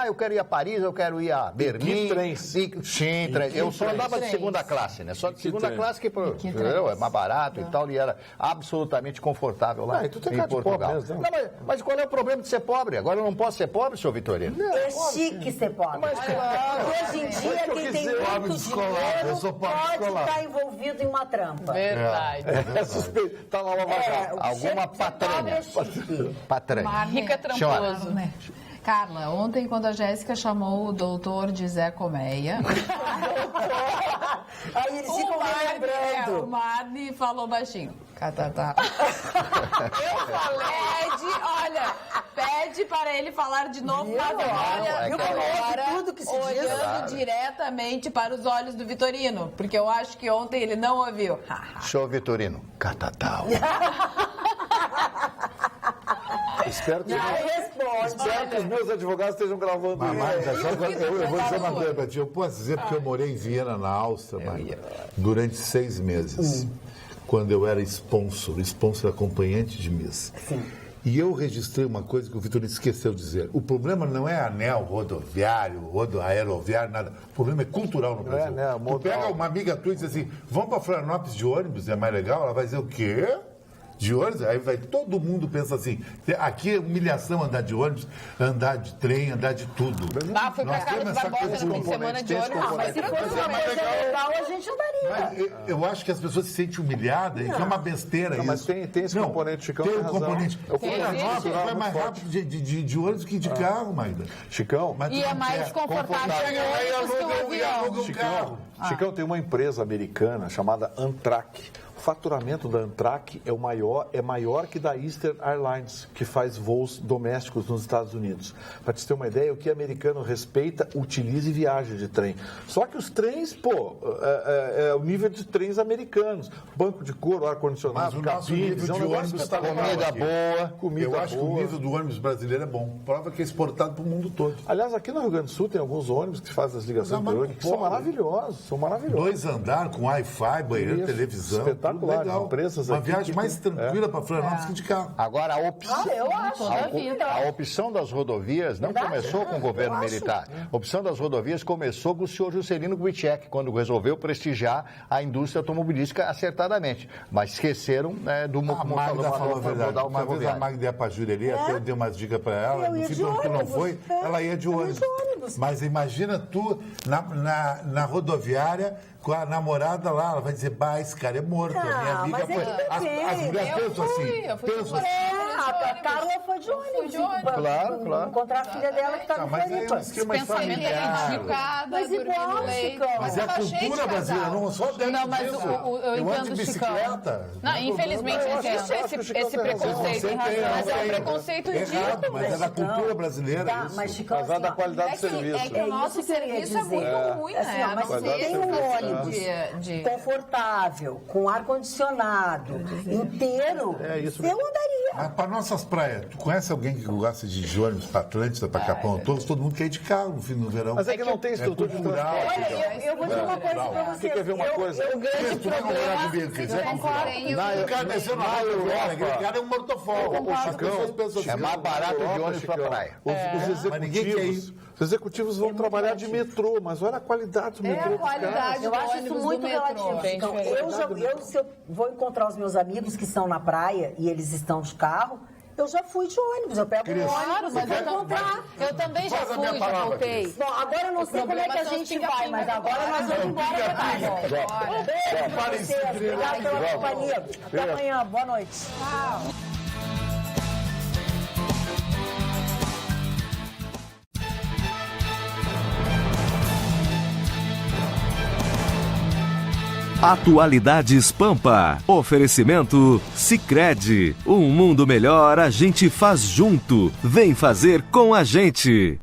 Eu quero ir a Paris, eu quero ir a Berlim. Que trem? Sim, trem. Eu só andava de segunda classe, né? Só de segunda classe que é mais barato e tal, e era absolutamente confortável lá em Portugal. Não, mas qual é o problema de ser pobre? Agora eu não posso ser pobre, senhor Vitorino? É chique ser pobre. Mas claro. Hoje em dia, quem tem muito dinheiro pode estar envolvido em uma trampa. Verdade. Tá lá uma Alguma patranha. Patranha. Rica tramposo. Carla, ontem quando a Jéssica chamou o doutor de Zé Colmeia, aí eles ficam lembrando. o Marne falou baixinho. Catatá. Eu falei, pede para ele falar de novo, mas olha, tudo que se diz. olhando diretamente para os olhos do Vitorino, porque eu acho que ontem ele não ouviu. Senhor Vitorino, catatau. Espero que os meus advogados estejam gravando isso. Eu vou dizer uma coisa pra ti. Eu posso dizer porque eu morei em Viena, na Áustria, durante 6 meses. Quando eu era sponsor acompanhante de missa. Sim. E eu registrei uma coisa que o Vitorino esqueceu de dizer. O problema não é anel rodoviário, aeroviário, nada. O problema é cultural no Brasil. Tu pega uma amiga tua e diz assim, vamos para Florianópolis de ônibus, é mais legal? Ela vai dizer o quê? De ônibus, aí vai, todo mundo pensa assim, aqui é humilhação andar de ônibus, andar de trem, andar de tudo. Fui pra Carlos Barbosa no fim de semana de ônibus. Mas se fosse uma coisa legal, a gente andaria. Eu acho que as pessoas se sentem humilhadas e que é uma besteira isso. Mas tem esse componente, Chicão. Tem um componente. Florianópolis vai mais rápido de ônibus que de carro, Magda. Chicão. E é mais confortável que o avião. Chicão, tem uma empresa americana chamada Amtrak. O faturamento da Amtrak é maior que da Eastern Airlines, que faz voos domésticos nos Estados Unidos. Para te ter uma ideia, o que americano respeita, utiliza e viaja de trem. Só que os trens, é o nível de trens americanos. Banco de couro, ar-condicionado, cabines, de ônibus está comida boa. Eu acho que o nível do ônibus brasileiro é bom. Prova que é exportado para o mundo todo. Aliás, aqui no Rio Grande do Sul tem alguns ônibus que fazem as ligações que são maravilhosos. 2 andares com Wi-Fi, banheiro, televisão. Espetacular. Legal. Empresas uma aqui viagem mais tranquila para Florianópolis que de carro. Agora, a opção das rodovias não começou com o governo militar. A opção das rodovias começou com o senhor Juscelino Kubitschek, quando resolveu prestigiar a indústria automobilística acertadamente. Mas esqueceram do A Magda falou a verdade. Uma vez a Magda ia para a Júlia ali, até eu dei umas dicas para ela, no fim do que não foi, ela ia de ônibus. Mas imagina tu na rodoviária com a namorada lá, ela vai dizer, esse cara é morto. A minha amiga foi. As mulheres pensam assim. A Carla foi de ônibus. Claro. Encontrar a filha dela que está no Floripa. Pensamento é mas igual, Chicão. Mas é a cultura brasileira, não só dentro Não, mas disso. eu entendo, bicicleta. Não, infelizmente existe esse preconceito. Mas é um preconceito ridículo. Mas é da cultura brasileira isso. Mas, Chicão, Mas é da qualidade do serviço. É que o nosso serviço é muito ruim, né? Mas se tem um ônibus confortável, com ar-condicionado, inteiro, eu andaria. Mas para nossas praias, tu conhece alguém que gosta de ônibus para Atlântida, para Capão? Todo mundo quer ir de carro no verão. Mas é que não tem estrutura de transporte. Olha, eu vou dizer uma coisa para você. Quer ver uma coisa? O grande problema... O cara desceu na rodoviária, aquele cara é um mortofol. É mais barato de ônibus para a praia. Os executivos vão trabalhar de metrô, mas olha a qualidade do metrô dos caras. Eu acho isso muito relativo. Então, se eu vou encontrar os meus amigos que estão na praia e eles estão de carro, eu já fui de ônibus, eu pego um ônibus e vou encontrar. Eu também já fui, já voltei. Bom, agora eu não sei como é que a gente vai, mas agora nós vamos embora para casa. Beijo pra vocês, obrigado pela companhia. Até amanhã, boa noite. Tchau. Atualidades Pampa. Oferecimento Sicredi. Um mundo melhor a gente faz junto. Vem fazer com a gente.